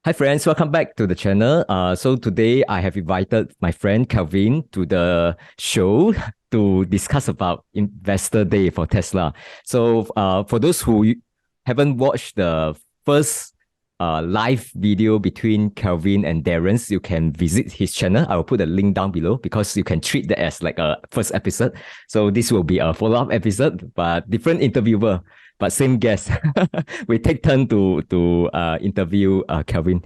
Hi friends, welcome back to the channel. So today I have invited my friend Kelvin to the show to discuss about Investor Day for Tesla. So for those who haven't watched the first live video between Kelvin and Daren, you can visit his channel. I will put a link down below because you can treat that as like a first episode. So this will be a follow-up episode, but different interviewer, but same guest. We take turn to interview Kelvin.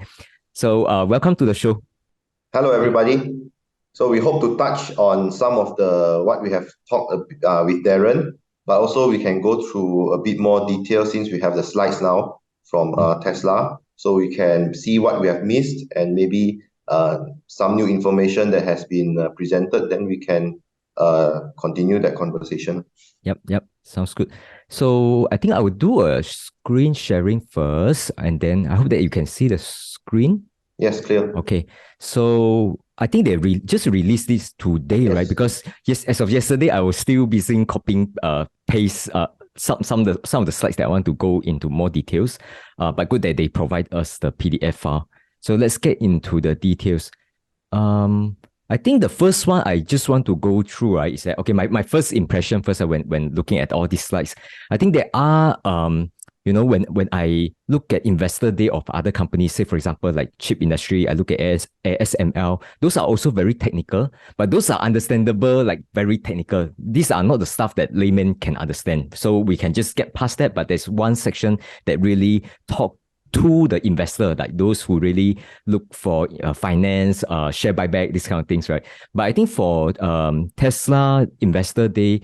So welcome to the show. Hello, everybody. So we hope to touch on some of what we have talked with Daren, but also we can go through a bit more detail since we have the slides now from Tesla, so we can see what we have missed and maybe some new information that has been presented. Then we can continue that conversation. Yep. Sounds good. So I think I will do a screen sharing first, and then I hope that you can see the screen. Yes, clear. Okay. So I think they just released this today, right? Because yes, as of yesterday, I was still busy copying paste some of the slides that I want to go into more details. But good that they provide us the PDF file. So let's get into the details. I think the first one I just want to go through, right, is that, okay, my first impression first when looking at all these slides, I think there are, when I look at Investor Day of other companies, say, for example, like chip industry, I look at ASML, those are also very technical, but those are understandable, like very technical. These are not the stuff that laymen can understand. So we can just get past that, but there's one section that really talk to the investor, like those who really look for finance, share buyback, these kind of things, right? But I think for Tesla Investor Day,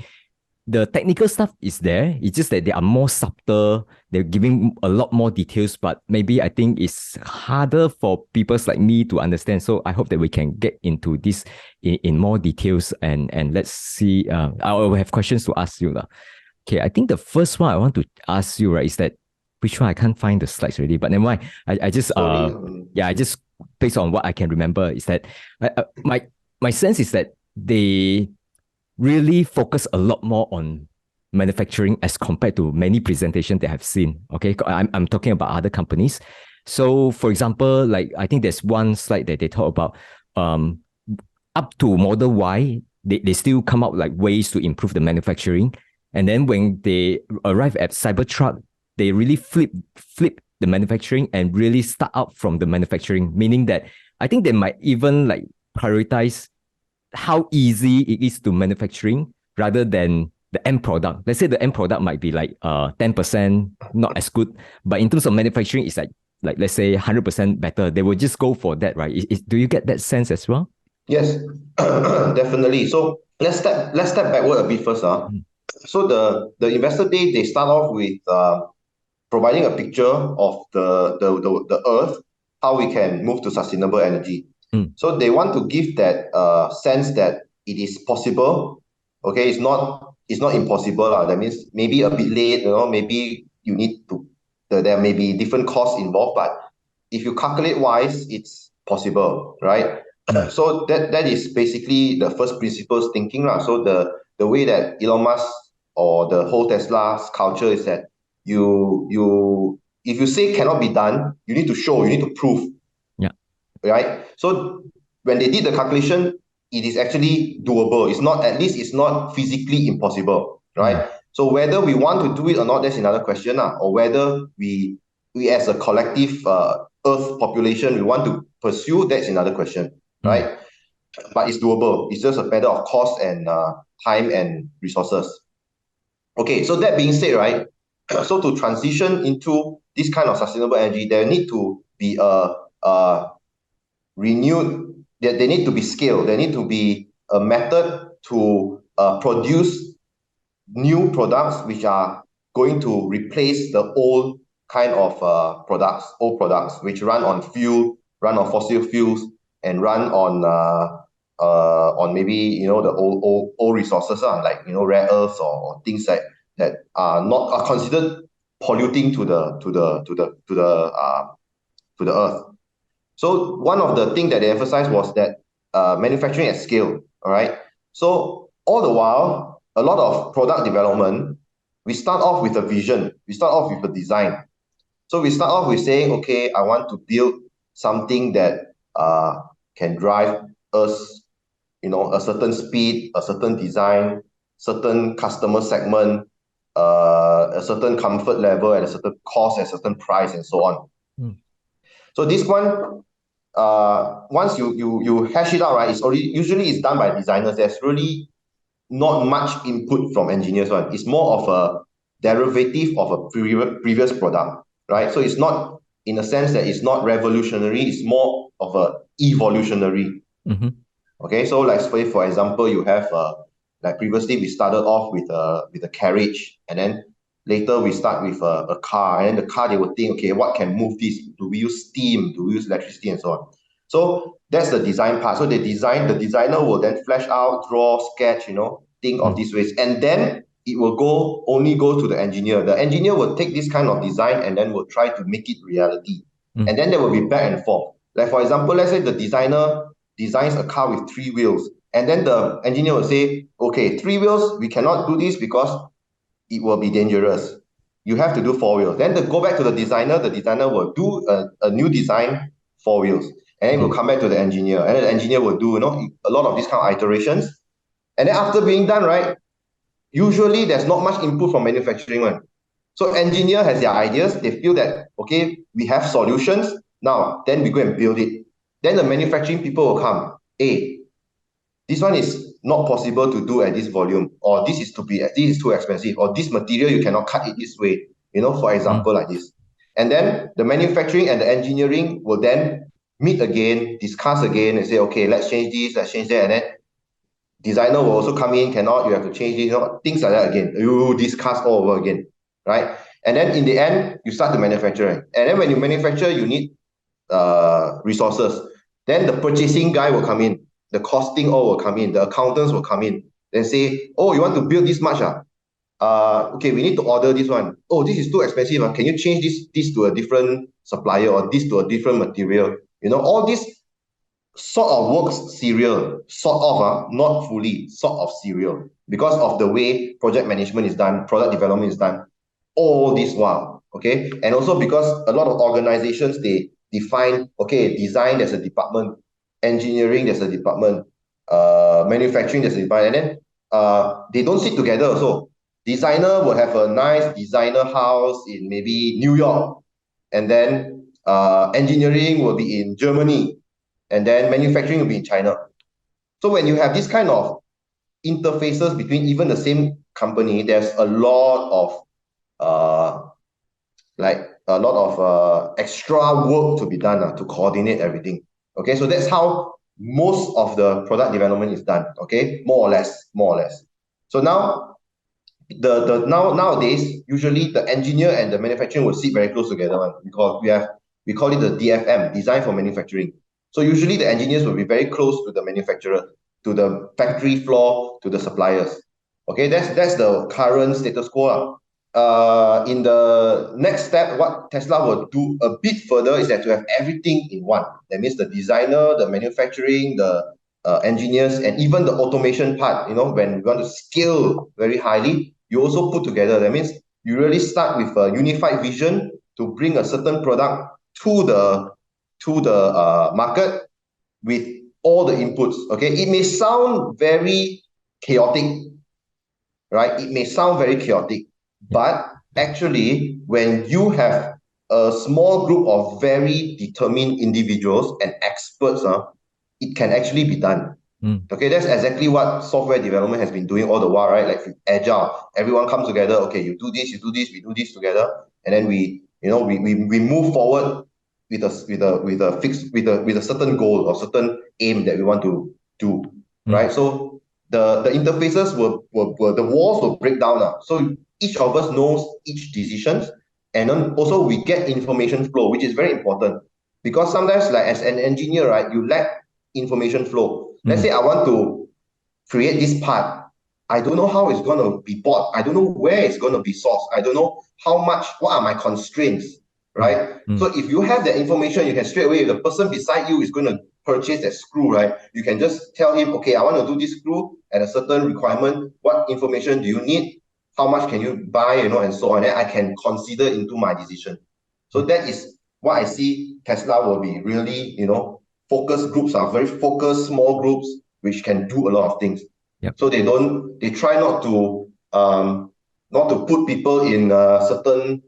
the technical stuff is there. It's just that they are more subtle. They're giving a lot more details, but maybe I think it's harder for people like me to understand. So I hope that we can get into this in more details, and let's see. I will have questions to ask you. Okay, I think the first one I want to ask you, right, is that which one I can't find the slides already, but never mind. I just I just based on what I can remember is that my sense is that they really focus a lot more on manufacturing as compared to many presentations that I've seen. Okay, I'm talking about other companies. So for example, like I think there's one slide that they talk about up to Model Y, they still come up like ways to improve the manufacturing. And then when they arrive at Cybertruck, they really flip the manufacturing and really start out from the manufacturing, meaning that I think they might even like prioritize how easy it is to manufacturing rather than the end product. Let's say the end product might be like 10% not as good, but in terms of manufacturing, it's like let's say 100% better. They will just go for that, right? Do you get that sense as well? Yes, definitely. So let's step backward a bit first. So the Investor Day, they start off with providing a picture of the Earth, how we can move to sustainable energy. So they want to give that sense that it is possible. Okay, it's not impossible. That means maybe a bit late. Maybe you need to. There may be different costs involved, but if you calculate wise, it's possible, right? So that is basically the first principles thinking, lah. So the way that Elon Musk or the whole Tesla's culture is that if you say cannot be done, you need to show, you need to prove. Yeah. Right? So when they did the calculation, it is actually doable. At least it's not physically impossible, right? So whether we want to do it or not, that's another question, or whether we as a collective Earth population, we want to pursue, that's another question, right? But it's doable. It's just a matter of cost and time and resources. Okay, so that being said, right, so to transition into this kind of sustainable energy, there need to be a renewed, they need to be scaled. There need to be a method to produce new products which are going to replace the old kind of old products which run on fossil fuels and run on maybe the old resources, like rare earths or things that are considered polluting to the earth. So one of the things that they emphasized was that manufacturing at scale. All right. So all the while, a lot of product development, we start off with a vision. We start off with a design. So we start off with saying, okay, I want to build something that can drive us, a certain speed, a certain design, certain customer segment, a certain comfort level, at a certain cost, at a certain price, and so on. So this one, once you hash it out, right, usually it's done by designers. There's really not much input from engineers. One, it's more of a derivative of a previous product, right? So it's not, in a sense, that it's not revolutionary. It's more of a evolutionary. Okay, so like for example, you have like previously we started off with a carriage, and then later we start with a car, and then the car, they would think, okay, what can move this? Do we use steam? Do we use electricity, and so on? So that's the design part. So the designer will then flesh out, draw, sketch, think of these ways, and then it will only go to the engineer. The engineer will take this kind of design and then will try to make it reality, and then there will be back and forth. Like for example, let's say the designer designs a car with 3 wheels, and then the engineer will say, okay, 3 wheels, we cannot do this because it will be dangerous. You have to do 4 wheels. Then they go back to the designer will do a new design, 4 wheels. And then we'll come back to the engineer. And then the engineer will do, a lot of these kind of iterations. And then after being done, right, usually there's not much input from manufacturing one. So engineer has their ideas. They feel that, okay, we have solutions. Now, then we go and build it. Then the manufacturing people will come. Hey, this one is not possible to do at this volume, or this is too expensive, or this material you cannot cut it this way, for example, like this. And then the manufacturing and the engineering will then meet again, discuss again, and say, okay, let's change this, let's change that, and then designer will also come in, cannot, you have to change this, things like that again. You discuss all over again, right? And then in the end, you start to manufacture. And then when you manufacture, you need resources. Then the purchasing guy will come in, the costing all will come in, the accountants will come in, then say, oh, you want to build this much? Okay, we need to order this one. Oh, this is too expensive. Can you change this to a different supplier, or this to a different material? All this sort of works serial, sort of, not fully, sort of serial, because of the way project management is done, product development is done, all this while, okay? And also because a lot of organizations, they define, okay, design, there's a department, engineering, there's a department, manufacturing, there's a department, and then they don't sit together. So designer will have a nice designer house in maybe New York, and then engineering will be in Germany, and then manufacturing will be in China. So when you have this kind of interfaces between even the same company, there's a lot of extra work to be done to coordinate everything. Okay, so that's how most of the product development is done. Okay, more or less. So now nowadays, usually the engineer and the manufacturing will sit very close together, because we call it the DFM, design for manufacturing. So usually the engineers will be very close to the manufacturer, to the factory floor, to the suppliers. Okay, that's the current status quo. In the next step, what Tesla will do a bit further is that to have everything in one. That means the designer, the manufacturing, the engineers, and even the automation part. When you want to scale very highly, you also put together. That means you really start with a unified vision to bring a certain product to the market with all the inputs. Okay, it may sound very chaotic, right? It may sound very chaotic, but actually, when you have a small group of very determined individuals and experts, it can actually be done. Okay, that's exactly what software development has been doing all the while, right? Like agile, everyone comes together. Okay, you do this, we do this together, and then we move forward with a certain goal or certain aim that we want to do, right? So the interfaces the walls will break down now. So each of us knows each decisions, and then also we get information flow, which is very important, because sometimes, like as an engineer, right, you lack information flow. Let's say I want to create this part. I don't know how it's going to be bought. I don't know where it's going to be sourced. I don't know what are my constraints, right? So if you have that information, you can straight away, if the person beside you is going to purchase that screw, right, you can just tell him, okay, I want to do this screw at a certain requirement. What information do you need? How much can you buy, and so on. And I can consider into my decision. So that is what I see Tesla will be really, focus groups are very focused, small groups, which can do a lot of things. Yep. So they try not to put people in certain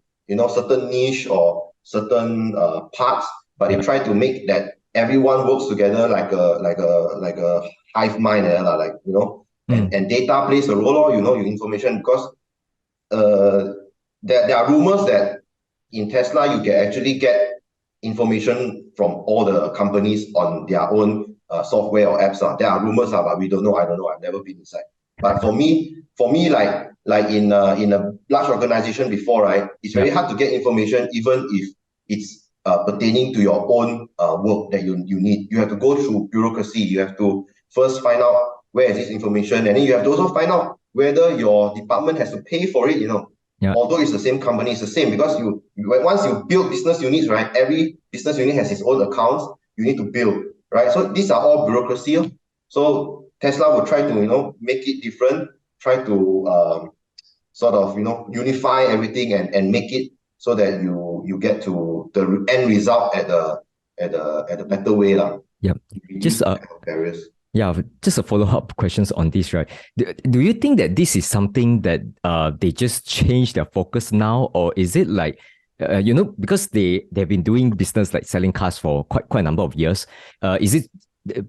niche or certain parts, but they try to make that everyone works together like a hive mind, and data plays a role, your information, because there are rumors that in Tesla you can actually get information from all the companies on their own software or apps. There are rumors, but we don't know. I don't know. I've never been inside. But for me, like in a large organization before, right? It's very hard to get information, even if it's pertaining to your own work that you need. You have to go through bureaucracy. You have to first find out where is this information, and then you have to also find out whether your department has to pay for it. Yeah. Although it's the same company, it's the same, because once you build business units, right? Every business unit has its own accounts. You need to build, right? So these are all bureaucracy. So Tesla will try to make it different, try to sort of unify everything and make it so that you get to the end result at a better way, Yeah. Just barriers. Yeah, just a follow-up questions on this, right? Do you think that this is something that they just change their focus now, or is it like because they've been doing business like selling cars for quite a number of years? Is it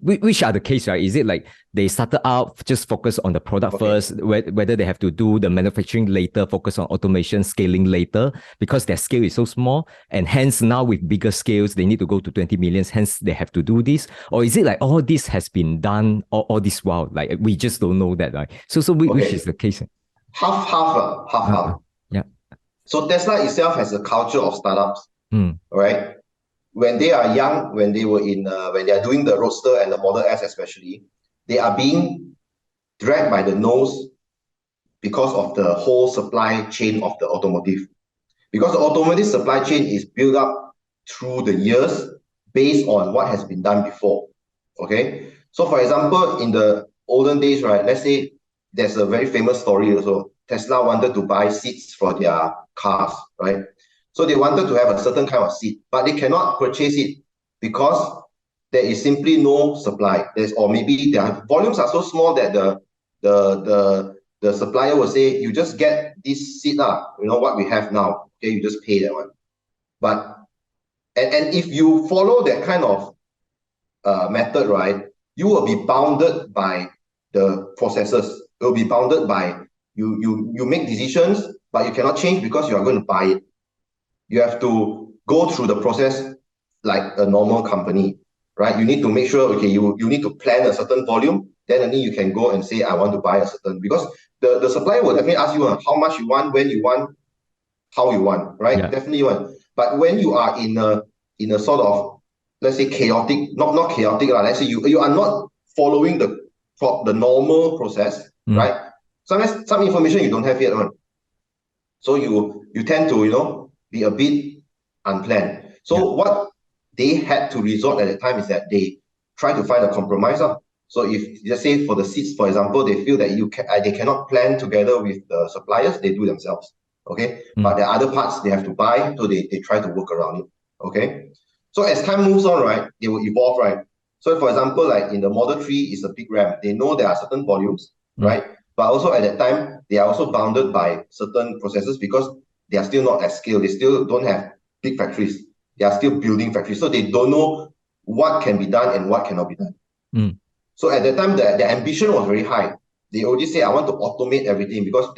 which are the case, right? Is it like they started out just focus on the product first, whether they have to do the manufacturing later, focus on automation, scaling later, because their scale is so small, and hence now with bigger scales, they need to go to 20 millions, hence they have to do this? Or is it like all this has been done all this while, like we just don't know that, right? So which is the case? Half. Yeah. So Tesla itself has a culture of startups, right? When they are young, when they are doing the Roadster and the Model S especially, they are being dragged by the nose because of the whole supply chain of the automotive. Because the automotive supply chain is built up through the years based on what has been done before. Okay? So for example, in the olden days, right, let's say there's a very famous story also. Tesla wanted to buy seats for their cars, right? So they wanted to have a certain kind of seat, but they cannot purchase it because there is simply no supply. Or maybe their volumes are so small that the supplier will say, you just get this seat, what we have now. Okay, you just pay that one. But and if you follow that kind of method, right, you will be bounded by the processes. It will be bounded by you make decisions, but you cannot change because you are going to buy it. You have to go through the process like a normal company, right? You need to make sure, okay, you need to plan a certain volume, then only you can go and say, I want to buy a certain, because the supplier will definitely ask you how much you want, when you want, how you want, right? Yeah. Definitely you want. But when you are in a sort of, let's say chaotic, not chaotic, let's say you are not following the normal process, right? Sometimes some information you don't have yet on. So you tend to, be a bit unplanned. So what they had to resort at the time is that they try to find a compromise. So if, let's say for the seats, for example, they feel that they cannot plan together with the suppliers, they do themselves. Okay. But there are other parts they have to buy, so they try to work around it. Okay. So as time moves on, right, they will evolve, right? So for example, like in the Model 3 is a big RAM. They know there are certain volumes, right? But also at that time, they are also bounded by certain processes because they are still not at scale. They still don't have big factories. They are still building factories. So they don't know what can be done and what cannot be done. So at that time, the ambition was very high. They already say, I want to automate everything, because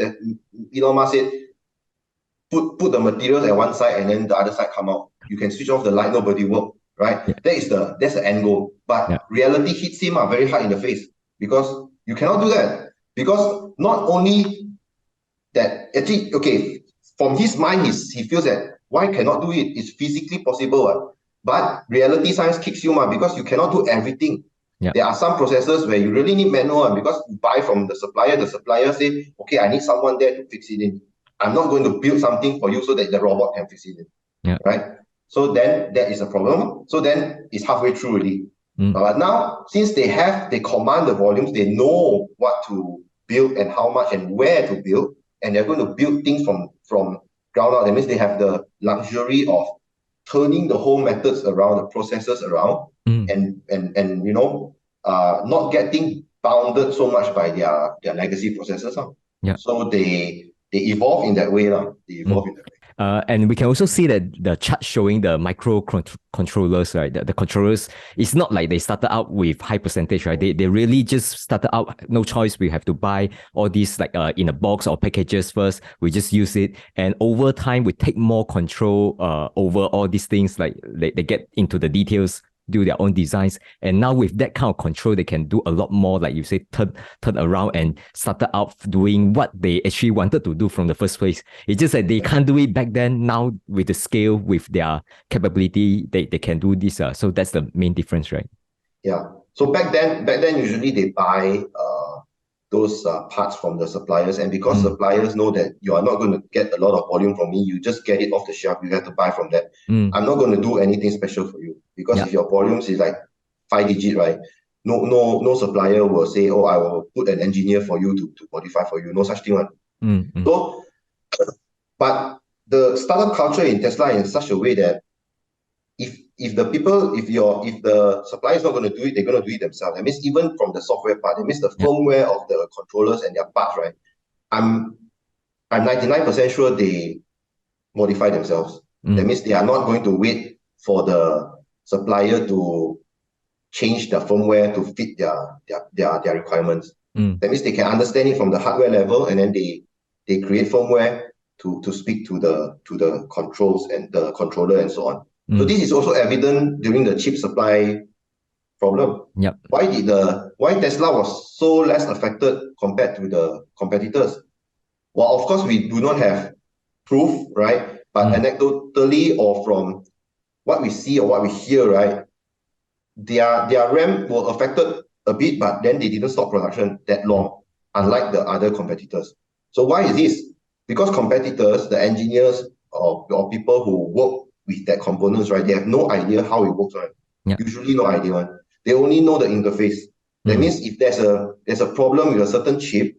Elon Musk said, put the materials at one side and then the other side come out. You can switch off the light, nobody work, right? That's the end goal. But reality hits him very hard in the face, because you cannot do that. Because not only that, actually, okay, from his mind, he feels that why cannot do it? It's physically possible. But reality science kicks you, because you cannot do everything. There are some processes where you really need manual, because you buy from the supplier say, okay, I need someone there to fix it in. I'm not going to build something for you so that the robot can fix it in. Right? So then that is a problem. So then it's halfway through already. But now, since they command the volumes, they know what to build and how much and where to build, and they're going to build things from ground up. That means they have the luxury of turning the whole methods around, the processes around, and not getting bounded so much by their legacy processes. Yeah. So they evolve in that way. They evolve in that way. And we can also see that the chart showing the controllers, right? The controllers, it's not like they started out with high percentage, right? They really just started out, no choice. We have to buy all these like in a box or packages first. We just use it. And over time, we take more control over all these things. Like they get into the details, do their own designs. And now with that kind of control, they can do a lot more, like you say, turn around and started out doing what they actually wanted to do from the first place. It's just that they can't do it back then. Now with the scale, with their capability, they can do this. So that's the main difference, right? Yeah. So back then usually they buy those parts from the suppliers, and because suppliers know that you are not going to get a lot of volume from me, you just get it off the shelf. You have to buy from that. I'm not going to do anything special for you, because if your volumes is like 5-digit, right? No supplier will say, oh, I will put an engineer for you to modify for you. No such thing, right? So, but the startup culture in Tesla is in such a way that if the supplier is not going to do it, they're going to do it themselves. That means even from the software part, that means the firmware of the controllers and their parts, right? I'm 99% sure they modify themselves. That means they are not going to wait for the supplier to change the firmware to fit their requirements. That means they can understand it from the hardware level, and then they create firmware to speak to the controls and the controller and so on. So this is also evident during the chip supply problem. Yep. Why Tesla was so less affected compared to the competitors? Well, of course, we do not have proof, right? But anecdotally, or from what we see or what we hear, right, their RAM were affected a bit, but then they didn't stop production that long, unlike the other competitors. So why is this? Because competitors, the engineers or people who work with that components, right, they have no idea how it works, right? Usually no idea, right? They only know the interface. That means if there's a problem with a certain chip,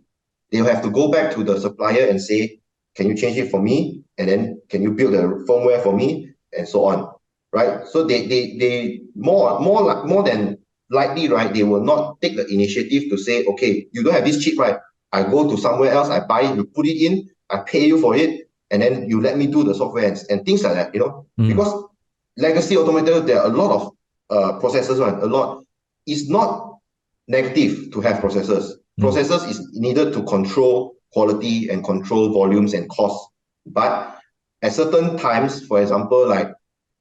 they'll have to go back to the supplier and say, can you change it for me? And then can you build the firmware for me? And so on, right? So they more than likely, right, they will not take the initiative to say, okay, you don't have this chip, right? I go to somewhere else, I buy it, you put it in, I pay you for it, and then you let me do the software and things like that, because legacy automotive, there are a lot of processors, right? A lot. It's not negative to have processors. Processors is needed to control quality and control volumes and costs. But at certain times, for example, like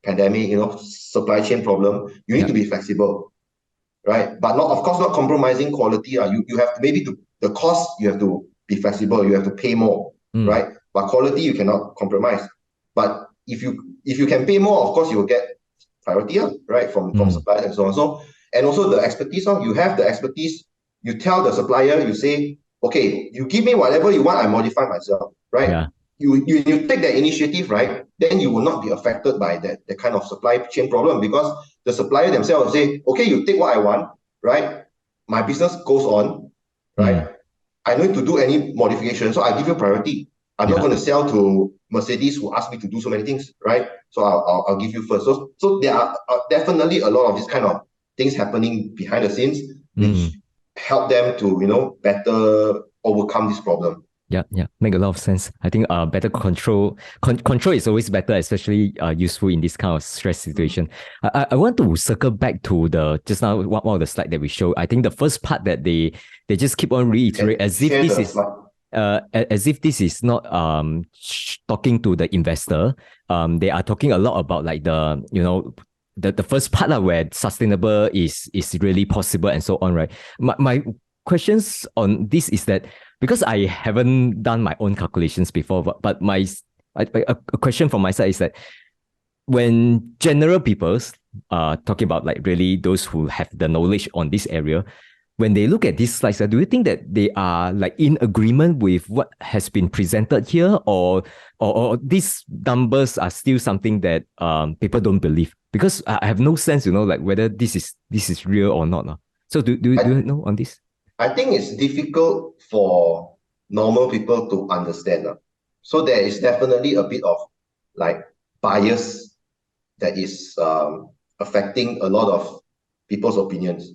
pandemic, supply chain problem, you need to be flexible, right? But not, of course, not compromising quality. You have to, maybe the cost, you have to be flexible. You have to pay more, right? But quality, you cannot compromise. But if you can pay more, of course, you will get priority, right? From suppliers and so on. So, and also the expertise, you have the expertise. You tell the supplier, you say, okay, you give me whatever you want, I modify myself, right? Yeah. You take that initiative, right? Then you will not be affected by that kind of supply chain problem, because the supplier themselves say, okay, you take what I want, right? My business goes on, right? I don't need to do any modification, so I give you priority. I'm not going to sell to Mercedes, who asked me to do so many things, right? So I'll give you first. So there are definitely a lot of these kind of things happening behind the scenes, which help them to better overcome this problem. Yeah, make a lot of sense. I think better control is always better, especially useful in this kind of stress situation. I want to circle back to the just now one of the slide that we showed. I think the first part that they just keep on reiterating as if this is not talking to the investor. They are talking a lot about like the first part where sustainable is really possible and so on, right? My questions on this is that, because I haven't done my own calculations before, but a question from my side is that when general people talking about like really those who have the knowledge on this area, when they look at these slides, do you think that they are like in agreement with what has been presented here, or these numbers are still something that people don't believe? Because I have no sense, like whether this is real or not. So do you know on this? I think it's difficult for normal people to understand. So there is definitely a bit of like bias that is affecting a lot of people's opinions,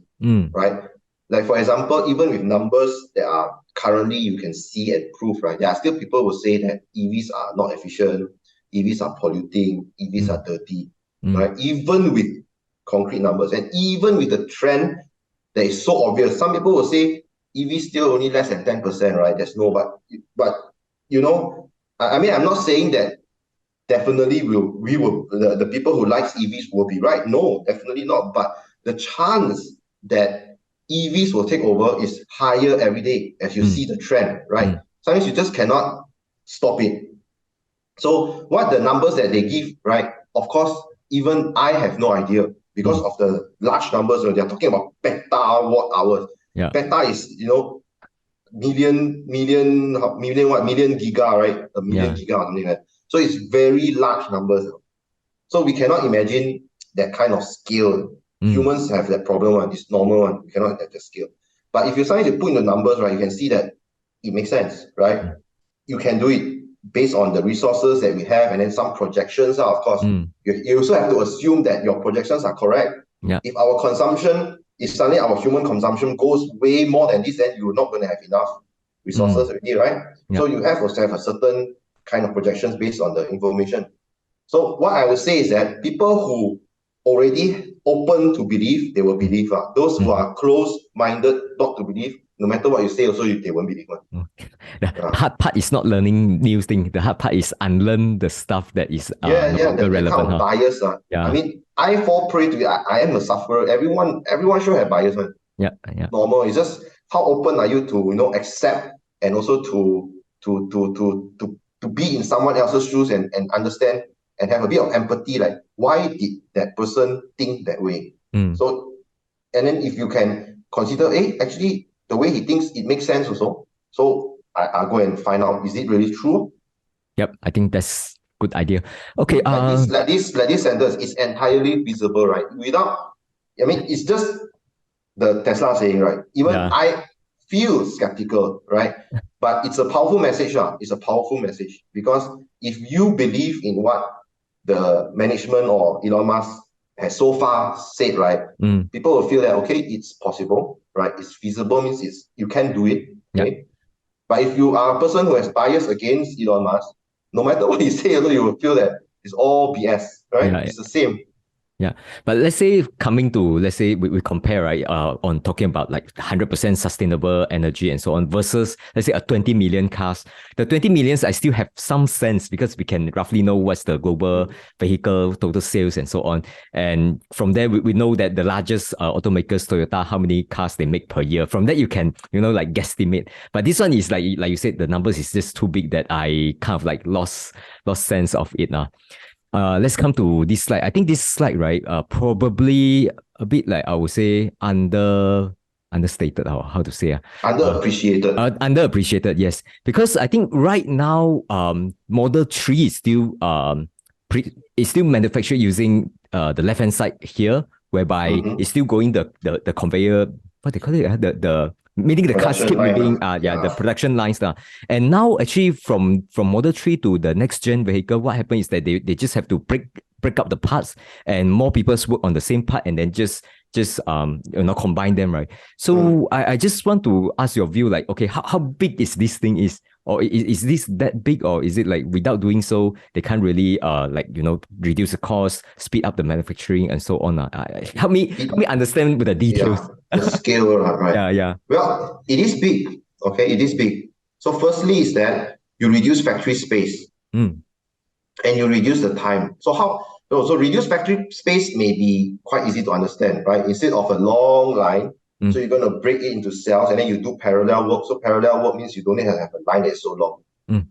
right? Like for example, even with numbers that are currently you can see and prove, right? There are still people who say that EVs are not efficient, EVs are polluting, EVs are dirty, right? Even with concrete numbers and even with the trend that is so obvious. Some people will say EV still only less than 10%, right? There's no, but you know, I mean, I'm not saying that definitely the people who likes EVs will be right. No, definitely not. But the chance that EVs will take over is higher every day as you see the trend, right? Sometimes you just cannot stop it. So what the numbers that they give, right? Of course, even I have no idea because of the large numbers. They're talking about petawatt hours. Yeah. Peta is, you know, million giga, right? A million giga or something like that. So it's very large numbers. So we cannot imagine that kind of scale. Humans have that problem one, this normal one. We cannot have that scale. But if you suddenly put in the numbers, right, you can see that it makes sense, right? You can do it based on the resources that we have and then some projections, of course. You also have to assume that your projections are correct. Yeah. If our consumption, if suddenly our human consumption goes way more than this, then you're not going to have enough resources already, right? So you have to have a certain kind of projections based on the information. So what I would say is that people who already open to believe, they will believe. Those who are close-minded not to believe, no matter what you say also, they won't believe. The hard part is not learning new things. The hard part is unlearn the stuff that is no longer relevant. Kind of bias. I mean, I fall prey to it. I am a sufferer. Everyone should have bias. Yeah. Normal. It's just how open are you to accept and also to be in someone else's shoes and understand and have a bit of empathy, like why did that person think that way? So, and then if you can consider, actually the way he thinks, it makes sense also. So I'll go and find out, is it really true? Yep, I think that's good idea. Okay. Like this sentence is entirely feasible, right? I mean, it's just the Tesla saying, right? Even I feel skeptical, right? But it's a powerful message. It's a powerful message because if you believe in what the management or Elon Musk has so far said, right? People will feel that, okay, it's possible, right? It's feasible, means you can do it, okay? But if you are a person who has bias against Elon Musk, no matter what you say, you will feel that it's all BS, right? It's the same. Yeah, but let's say we compare, right, on talking about like 100% sustainable energy and so on versus, let's say, a 20 million cars. The 20 millions, I still have some sense because we can roughly know what's the global vehicle total sales and so on. And from there, we know that the largest automakers, Toyota, how many cars they make per year. From that, you can, like guesstimate. But this one is like you said, the numbers is just too big that I kind of like lost sense of it now. Let's come to this slide. I think this slide, right, probably a bit like, I would say, understated, how to say? Underappreciated. Underappreciated, yes. Because I think right now, Model 3 is still manufactured using the left-hand side here, whereby it's still going the conveyor, what they call it, the meaning the cars keep moving, the production lines. And now actually from Model 3 to the next gen vehicle, what happens is that they just have to break up the parts and more people work on the same part and then just combine them, right? So I just want to ask your view, like, okay, how big is this thing or is this that big, or is it like without doing so they can't really reduce the cost, speed up the manufacturing and so on? Help me understand with the details. The scale, right? Yeah. Well, it is big. Okay, it is big. So firstly is that you reduce factory space and you reduce the time. So reduce factory space may be quite easy to understand, right? Instead of a long line, so you're going to break it into cells and then you do parallel work. So parallel work means you don't have a line that's so long.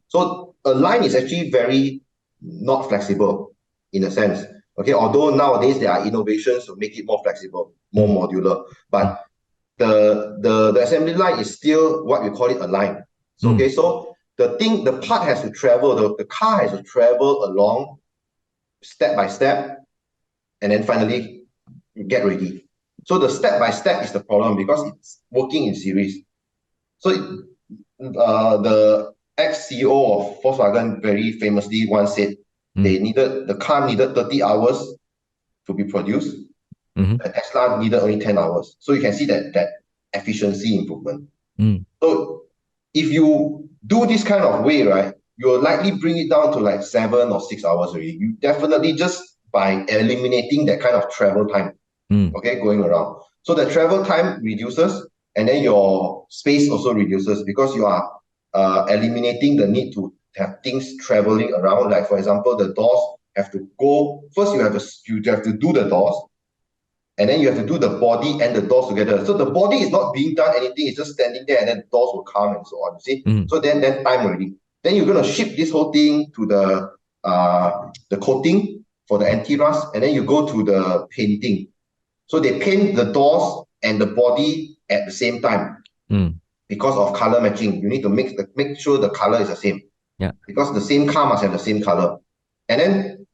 So a line is actually very not flexible in a sense. Okay, although nowadays there are innovations to make it more flexible, more modular, but the assembly line is still what we call it a line. So okay, so the part has to travel, the car has to travel along step by step, and then finally you get ready. So the step by step is the problem because it's working in series. So the ex-CEO of Volkswagen very famously once said the car needed 30 hours to be produced, Mm-hmm. the Tesla needed only 10 hours. So you can see that efficiency improvement. Mm. So if you do this kind of way, right, you'll likely bring it down to like 7 or 6 hours already. You definitely just by eliminating that kind of travel time, okay, going around. So the travel time reduces, and then your space also reduces because you are eliminating the need to have things traveling around. Like for example, the doors have to go first. You have to do the doors, and then you have to do the body and the doors together. So the body is not being done anything; it's just standing there, and then the doors will come and so on. You see, so then time already. Then you're gonna ship this whole thing to the coating for the anti-rust, and then you go to the painting. So they paint the doors and the body at the same time because of color matching. You need to make sure the color is the same. Yeah. Because the same car must have the same color. And then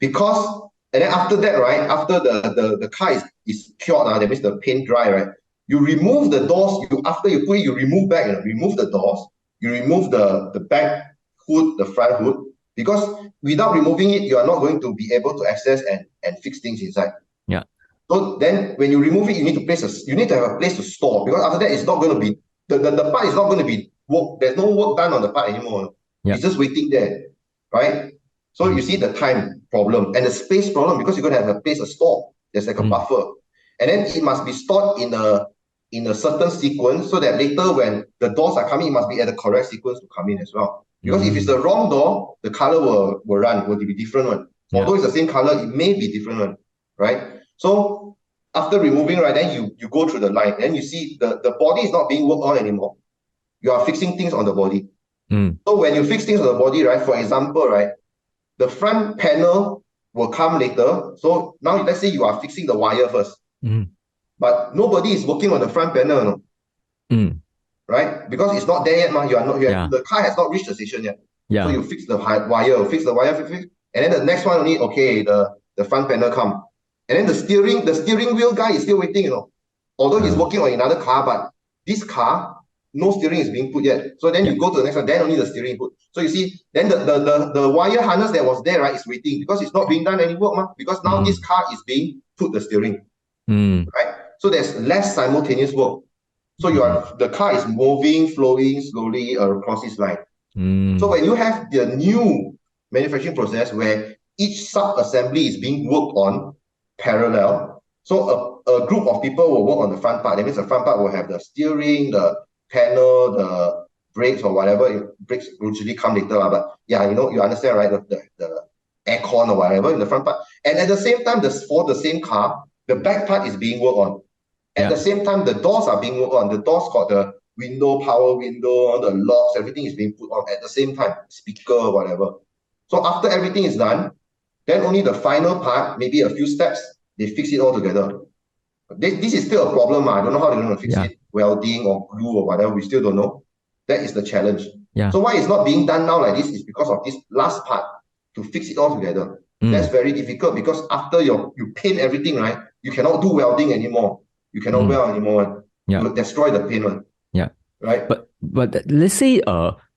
after that, right, after the car is cured, that means the paint dry, right? You remove the doors, after you put it, you remove back, remove the doors, you remove the back hood, the front hood, because without removing it, you are not going to be able to access and fix things inside. Yeah. So then when you remove it, you need to have a place to store, because after that it's not going to be the part is not going to be work. There's no work done on the part anymore. Yeah. It's just waiting there, right? So you see the time problem and the space problem, because you're going to have a place to store. There's like a buffer, and then it must be stored in a certain sequence so that later when the doors are coming, it must be at the correct sequence to come in as well. Because if it's the wrong door, the color will be different one. Although it's the same color, it may be different one, right? So after removing, right, then you go through the line, and you see the body is not being worked on anymore. You are fixing things on the body. So when you fix things on the body, right, for example, right, the front panel will come later. So now let's say you are fixing the wire first, but nobody is working on the front panel, right? Because it's not there yet, the car has not reached the station yet. So you fix the wire, fix, and then the next one only, okay, the front panel come. And then the steering wheel guy is still waiting, Although he's working on another car, but this car, no steering is being put yet. So then you go to the next one, then only the steering put. So you see, then the wire harness that was there, right, is waiting because it's not being done any work, because now this car is being put the steering, right? So there's less simultaneous work. So the car is flowing slowly across this line. So when you have the new manufacturing process where each sub-assembly is being worked on parallel, so a group of people will work on the front part. That means the front part will have the steering, the panel, the brakes or whatever. Brakes usually come later, but yeah, you understand, right? The aircon or whatever in the front part. And at the same time, for the same car, the back part is being worked on. At the same time, the doors are being worked on. The doors got the power window, the locks, everything is being put on at the same time, speaker, whatever. So after everything is done, then only the final part, maybe a few steps, they fix it all together. This is still a problem. I don't know how they're going to fix it. Welding or glue or whatever, we still don't know. That is the challenge. So why it's not being done now like this is because of this last part, to fix it all together. That's very difficult because after you paint everything, right, you cannot do welding anymore. You cannot weld anymore. You will destroy the paint. Right? But let's say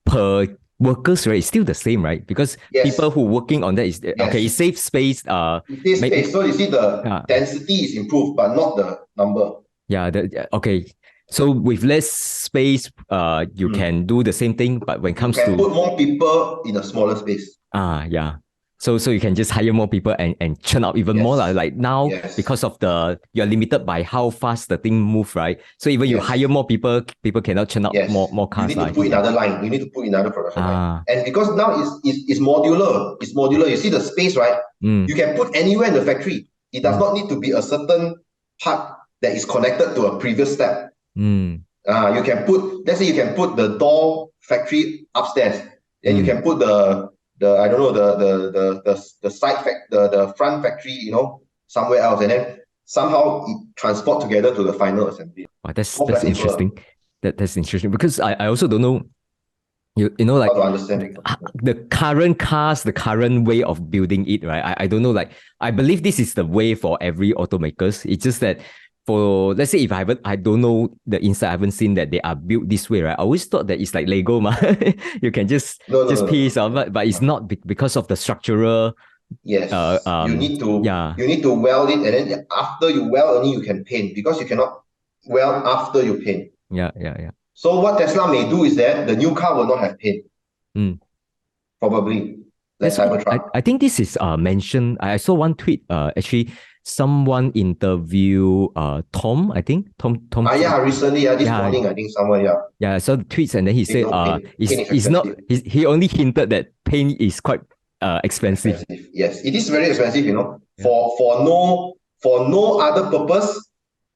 per workers, right, it's still the same, right? Because people who working on that is okay, it saves space. It saves space. So you see the density is improved, but not the number. Okay. So with less space, you can do the same thing, but when it comes to put more people in a smaller space. So you can just hire more people and churn out even more. Like now, because of you're limited by how fast the thing moves, right? So even you hire more people cannot churn out more cars. You need to put another line. You need to put another production line. And because now it's modular. It's modular. You see the space, right? You can put anywhere in the factory. It does not need to be a certain part that is connected to a previous step. You can put, let's say you can put the door factory upstairs. Then you can put the side the front factory, somewhere else, and then somehow it transport together to the final assembly. Wow, that's interesting. That's interesting because I also don't know, like how to understand the current cars, the current way of building it, right? I don't know, like I believe this is the way for every automakers. It's just that for, let's say if I don't know the inside, I haven't seen that they are built this way, right? I always thought that it's like Lego, you can just piece of it, but it's not because of the structural Yes, yeah, you need to weld it, and then after you weld only you can paint, because you cannot weld after you paint. yeah. So what Tesla may do is that the new car will not have paint, Mm. probably, like That's why Cybertruck. I think this is mentioned. I saw one tweet. Actually, someone interview Tom. I think Tom. Yeah, recently, this Yeah, morning, I think someone, yeah. So tweets and then he they said know paint. Paint is is not. expensive. He only hinted that paint is quite expensive. Expensive. Yes, it is very expensive, Yeah. for no other purpose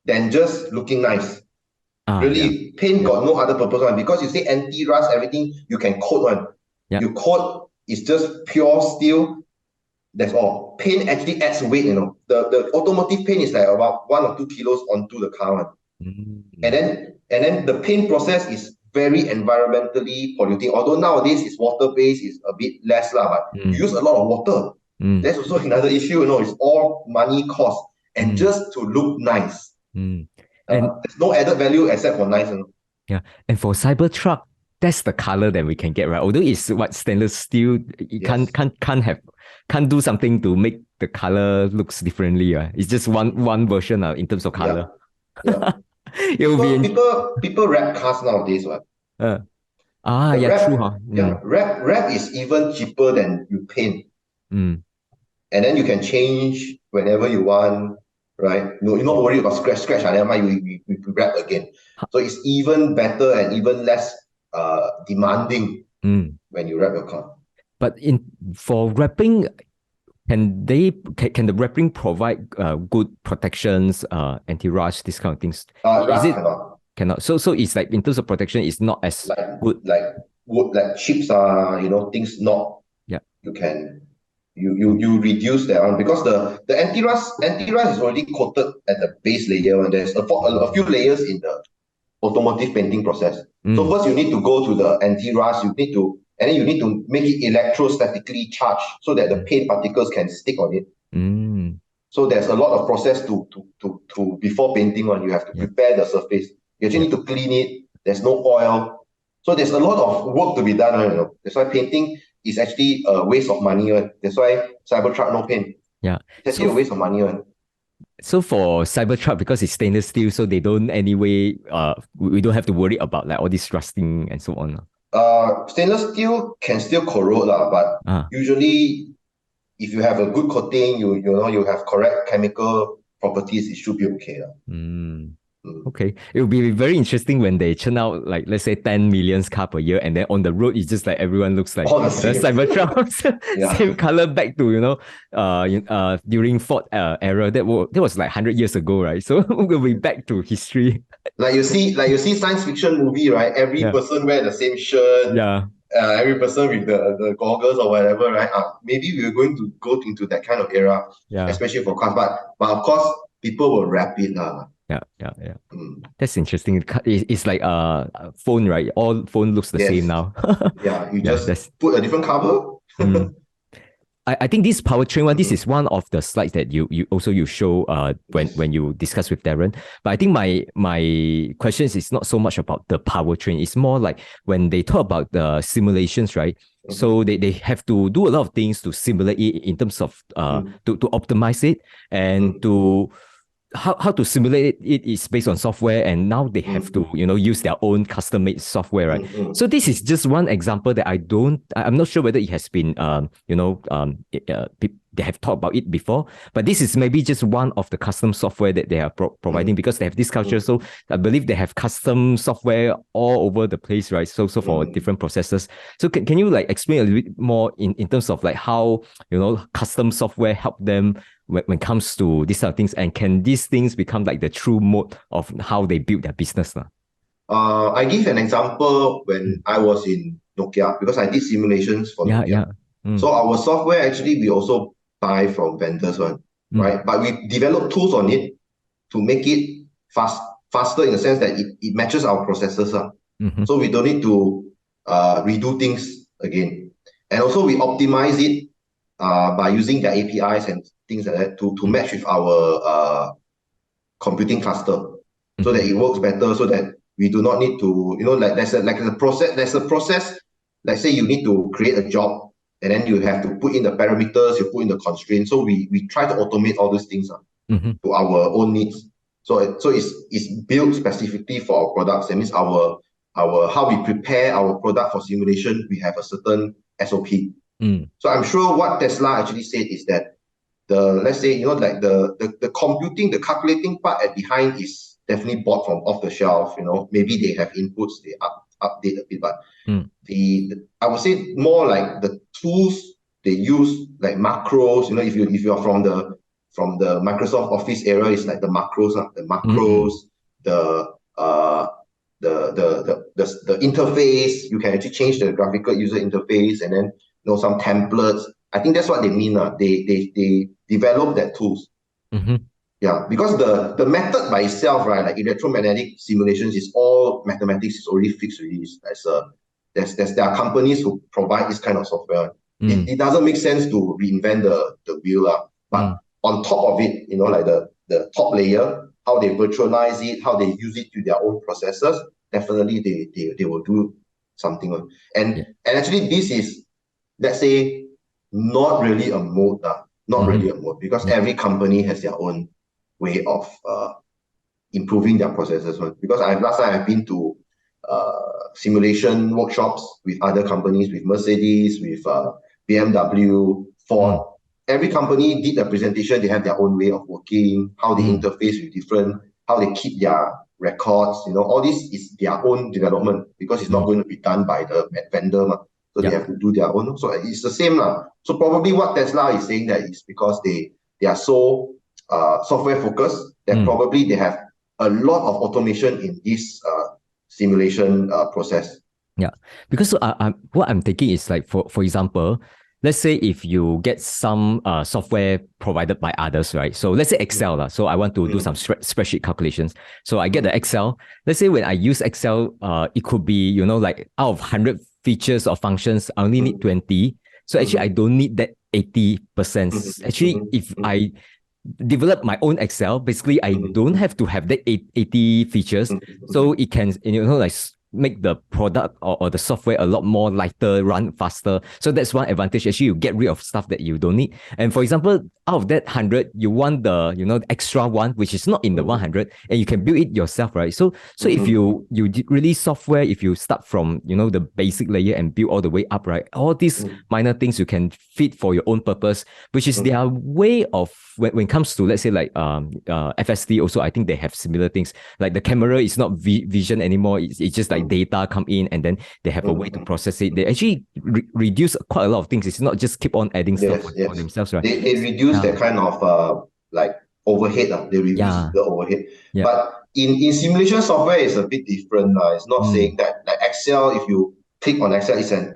than just looking nice. Yeah. Really, paint Yeah. got no other purpose one, because you say anti-rust, everything you can coat one. Yeah. You coat is just pure steel. That's all. Paint actually adds weight, The automotive paint is like about 1 or 2 kilos onto the car one. Mm. And then the paint process is very environmentally polluting. Although nowadays it's water-based, is a bit less lah, but you Mm. use a lot of water. Mm. That's also another issue, It's all money cost, and Mm. just to look nice. Mm. And There's no added value except for nice, yeah, and for Cybertruck, that's the color that we can get, right? Although it's what stainless steel, you Yes. can't do something to make the color looks differently, right? It's just one version in terms of color. Yeah. It will be People wrap cars nowadays, right? yeah, Wrap, true, huh? wrap is even cheaper than you paint. Mm. And then you can change whenever you want, right? No, you're not worried about scratch, never mind, we wrap again. So it's even better and even less demanding when you wrap your car. But for wrapping, can the wrapping provide good protections, anti-rust, these kind of things? Rust Is it cannot. So it's like in terms of protection, it's not as good. Like wood, like chips things not. Yeah. You can you reduce that one, because the anti-rust is already coated at the base layer, and there's a few layers in the automotive painting process. So first you need to go to the anti-rust, and then you need to make it electrostatically charged so that the paint particles can stick on it. So there's a lot of process to before painting on. You have to prepare the surface. You actually need to clean it. There's no oil. So there's a lot of work to be done. That's why painting is actually a waste of money. That's why Cybertruck no paint. Yeah. It's actually a waste of money. So for Cybertruck, because it's stainless steel, so they don't anyway, we don't have to worry about like all this rusting and so on. Stainless steel can still corrode, but usually if you have a good coating, you have correct chemical properties, it should be okay. Okay, it will be very interesting when they churn out like, let's say 10 million car per year, and then on the road it's just like everyone looks like Cybertruck, same color back to during Ford era. That was like 100 years ago, right? So we'll be back to history. Like you see science fiction movie, right? Every person wear the same shirt. Yeah. Every person with the goggles or whatever, right? Maybe we're going to go into that kind of era, especially for cars. But of course, people will wrap it. Yeah. That's interesting. It's like phone, right? All phone looks the same now. You just put a different cover. I think this powertrain one, this is one of the slides that you show when you discuss with Daren. But I think my questions is not so much about the powertrain. It's more like when they talk about the simulations, right? So they have to do a lot of things to simulate it in terms of to optimize it, and to how to simulate it is based on software, and now they have to use their own custom-made software, right? So this is just one example that I'm not sure whether it has been they have talked about it before, but this is maybe just one of the custom software that they are providing, because they have this culture. So I believe they have custom software all over the place, right? So for different processes. So can you like explain a little bit more in terms of like how custom software help them when it comes to these sort of things, and can these things become like the true mode of how they build their business now? I give an example when I was in Nokia, because I did simulations for Nokia. So our software, actually, we also buy from vendors, right? But we develop tools on it to make it faster in the sense that it matches our processors. So we don't need to redo things again. And also we optimize it by using their APIs and things like that to match with our computing cluster, so that it works better, so that we do not need to, like there's a process. Let's say you need to create a job, and then you have to put in the parameters, you put in the constraints. So we try to automate all those things to our own needs. So it's built specifically for our products. That means our how we prepare our product for simulation, we have a certain SOP. So I'm sure what Tesla actually said is that let's say, like the computing, the calculating part at behind is definitely bought from off the shelf. Maybe they have inputs, they update a bit, but I would say more like the tools they use, like macros. If you're from the Microsoft Office era, it's like the macros, the interface. You can actually change the graphical user interface, and then some templates. I think that's what they mean. They develop that tools. Yeah, because the method by itself, right, like electromagnetic simulations, is all mathematics, is already fixed release. There are companies who provide this kind of software. It doesn't make sense to reinvent the wheel. But on top of it, like the top layer, how they virtualize it, how they use it to their own processes, definitely they will do something. And actually this is, let's say, not really a mode, because every company has their own way of improving their processes. Because last time I've been to simulation workshops with other companies, with Mercedes, with BMW, Ford. Every company did a presentation. They have their own way of working, how they interface with different, how they keep their records. All this is their own development, because it's not going to be done by the vendor. So they have to do their own. So it's the same. So probably what Tesla is saying that is because they are so software focused that probably they have a lot of automation in this simulation process. Yeah, because what I'm thinking is like, for example, let's say if you get some software provided by others, right? So let's say Excel. So I want to do some spreadsheet calculations. So I get the Excel. Let's say when I use Excel, it could be, like out of 100 features or functions, I only need 20. So actually, I don't need that 80%. Actually, if I develop my own Excel, basically, I don't have to have that 80 features. So it can, like make the product or the software a lot more lighter, run faster. So that's one advantage. Actually, you get rid of stuff that you don't need. And for example, out of that 100, you want the, the extra one, which is not in the 100, and you can build it yourself, right? So if you release software, if you start from, the basic layer and build all the way up, right? All these minor things you can fit for your own purpose, which is their way of, when it comes to, let's say, like FSD also, I think they have similar things. Like the camera is not vision anymore. It's just like data come in, and then they have a way to process it. They actually reduce quite a lot of things. It's not just keep on adding stuff for themselves, right? They reduce that kind of like overhead. They reduce the overhead. But in simulation software, it's a bit different. It's not saying that like Excel, if you click on Excel, it's an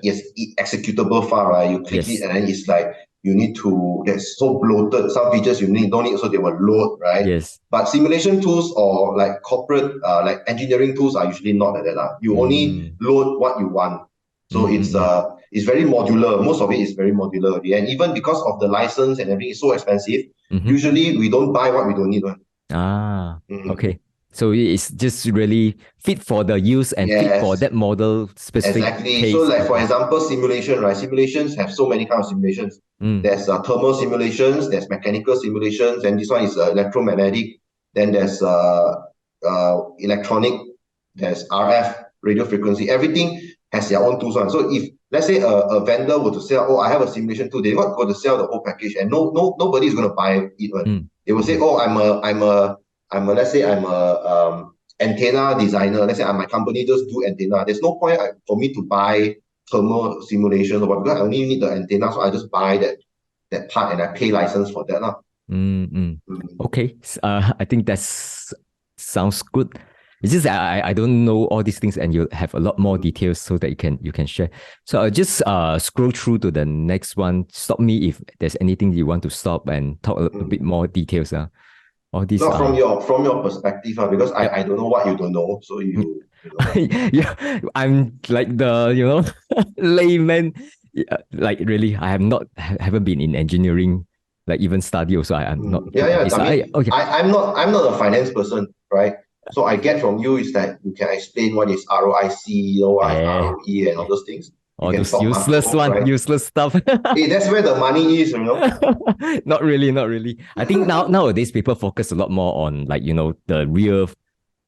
executable file, right? You click it, and then it's like you need to get so bloated. Some features you don't need, so they will load, right? Yes. But simulation tools or like corporate, like engineering tools are usually not like that. You only load what you want. So it's very modular. Most of it is very modular. And even because of the license and everything is so expensive, usually we don't buy what we don't need. Okay. So it's just really fit for the use and fit for that model specific case. So like, for example, simulation, right? Simulations have so many kinds of simulations. There's thermal simulations, there's mechanical simulations, and this one is electromagnetic. Then there's electronic, there's RF, radio frequency. Everything has their own tools. So if, let's say, a vendor were to sell, I have a simulation tool, they're not going to sell the whole package, and nobody is going to buy it. They will say, let's say I'm a antenna designer. Let's say my company just do antenna. There's no point for me to buy thermal simulation because I only need the antenna, so I just buy that part and I pay license for that. Okay. I think that sounds good. It's just that I don't know all these things, and you have a lot more details so that you can share. So I'll just scroll through to the next one. Stop me if there's anything you want to stop and talk a bit more details. All these from your perspective, because I don't know what you don't know. So you yeah, I'm like the layman. Like really, I haven't been in engineering, like even study also. I'm not. I'm not a finance person, right? So I get from you is that you can explain what is ROIC, what is ROE, and all those things. You All can those talk useless macros, right? useless stuff. Hey, that's where the money is, you know. Not really, not really. I think nowadays people focus a lot more on like, the real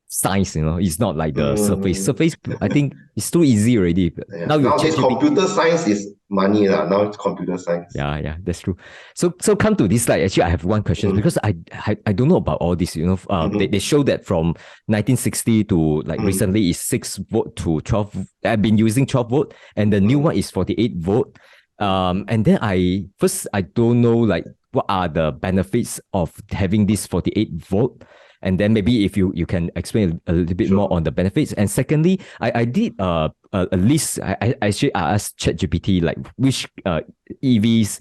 science, it's not like the surface. Mm, Surface, I think it's too easy already. yeah. Now you Nowadays, ChatGPT. computer science is money. Now it's computer science. Yeah, that's true. So come to this slide. Actually, I have one question Mm, because I don't know about all this. They mhm, show that from 1960 to like mm, recently is 6 volt to 12. I've been using 12 volt, and the new mm, one is 48 volt. And then I don't know like what are the benefits of having this 48 volt, and then maybe if you can explain a little bit more sure. on the benefits. And secondly, I did a list. I actually asked ChatGPT like which EVs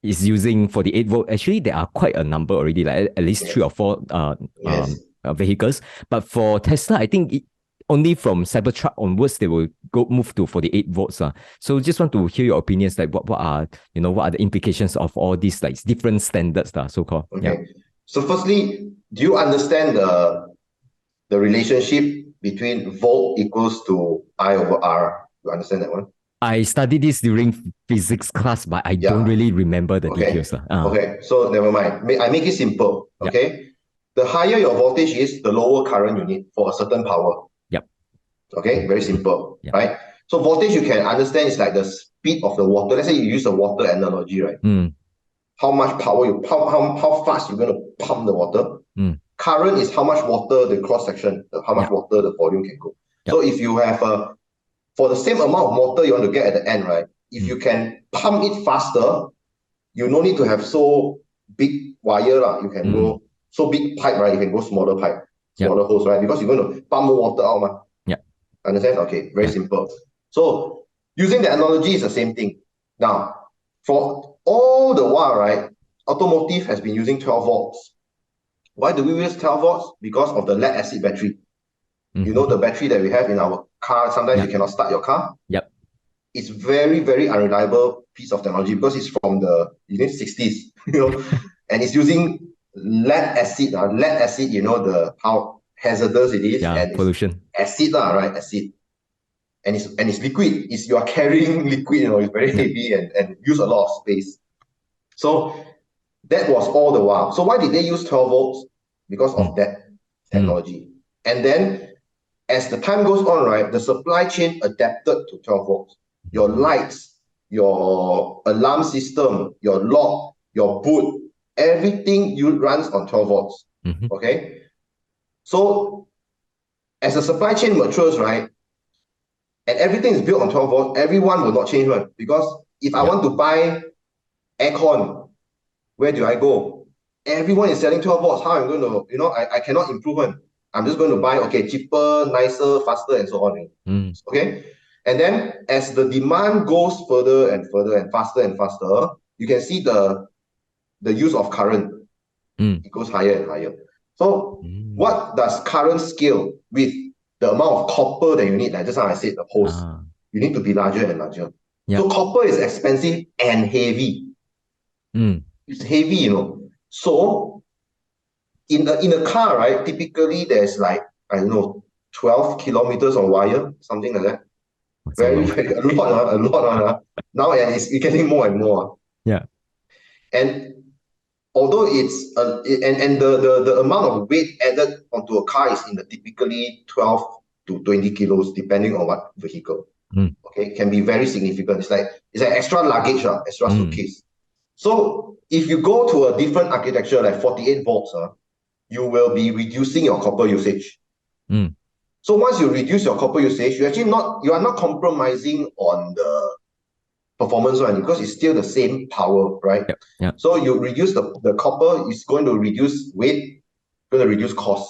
is using 48 volt. Actually, there are quite a number already, like at least three Yes. or four Yes. vehicles. But for Tesla, I think only from Cybertruck onwards they will go move to 48 volts. So just want to hear your opinions, like what are the implications of all these like different standards, so called. Yeah. Okay. So firstly, do you understand the relationship between volt equals to I over R? You understand that one? I studied this during physics class, but I don't Yeah. really remember the Okay. details. Okay. So never mind. I make it simple. Yep. Okay. The higher your voltage is, the lower current you need for a certain power. Yep. Okay. Very simple. Yep. Right. So voltage you can understand is like the speed of the water. Let's say you use a water analogy, right? Mm. How much power you pump, how fast you're going to pump the water. Mm. Current is how much water the cross section, how much Yep. water the volume can go. Yep. So if you have for the same amount of water you want to get at the end, right? If you can pump it faster, you no need to have so big wire. You can go so big pipe, right? You can go smaller pipe, smaller hose, right? Because you're going to pump more water out. Yeah. Understand? Okay, very simple. So using the analogy is the same thing. Now, for all the while, right, automotive has been using 12 volts. Why do we use 12 volts? Because of the lead acid battery. You know the battery that we have in our car, sometimes you cannot start your car. Yep. It's very, very unreliable piece of technology because it's from the 60s, and it's using lead acid. Lead acid, how hazardous it is, Yeah, and pollution. It's acid, right? Acid. And it's liquid. You are carrying liquid, it's very heavy and use a lot of space. So that was all the while. So why did they use 12 volts? Because of that technology. And then as the time goes on, right, the supply chain adapted to 12 volts. Your lights, your alarm system, your lock, your boot, everything runs on 12 volts. Okay. So as the supply chain matures, right, and everything is built on 12 volts, everyone will not change one. Because if I want to buy aircon, where do I go? Everyone is selling 12 volts. How am I going to, I cannot improve one. I'm just going to buy, cheaper, nicer, faster, and so on. Okay. And then as the demand goes further and further and faster, you can see the use of current. It goes higher and higher. So what does current scale with the amount of copper that you need? Like just now I said, the hose. You need to be larger and larger. So copper is expensive and heavy. It's heavy, So in a car, right, typically there's like, I don't know, 12 kilometers of wire, something like that. Very, very, a lot. Now it's getting more and more. Yeah. And although it's and the amount of weight added onto a car is in the typically 12 to 20 kilos, depending on what vehicle. Okay, can be very significant. It's like extra luggage, extra suitcase. So if you go to a different architecture like 48 volts, you will be reducing your copper usage. So once you reduce your copper usage, you are not compromising on the performance one because it's still the same power, right? So you reduce the copper, is going to reduce weight, going to reduce cost.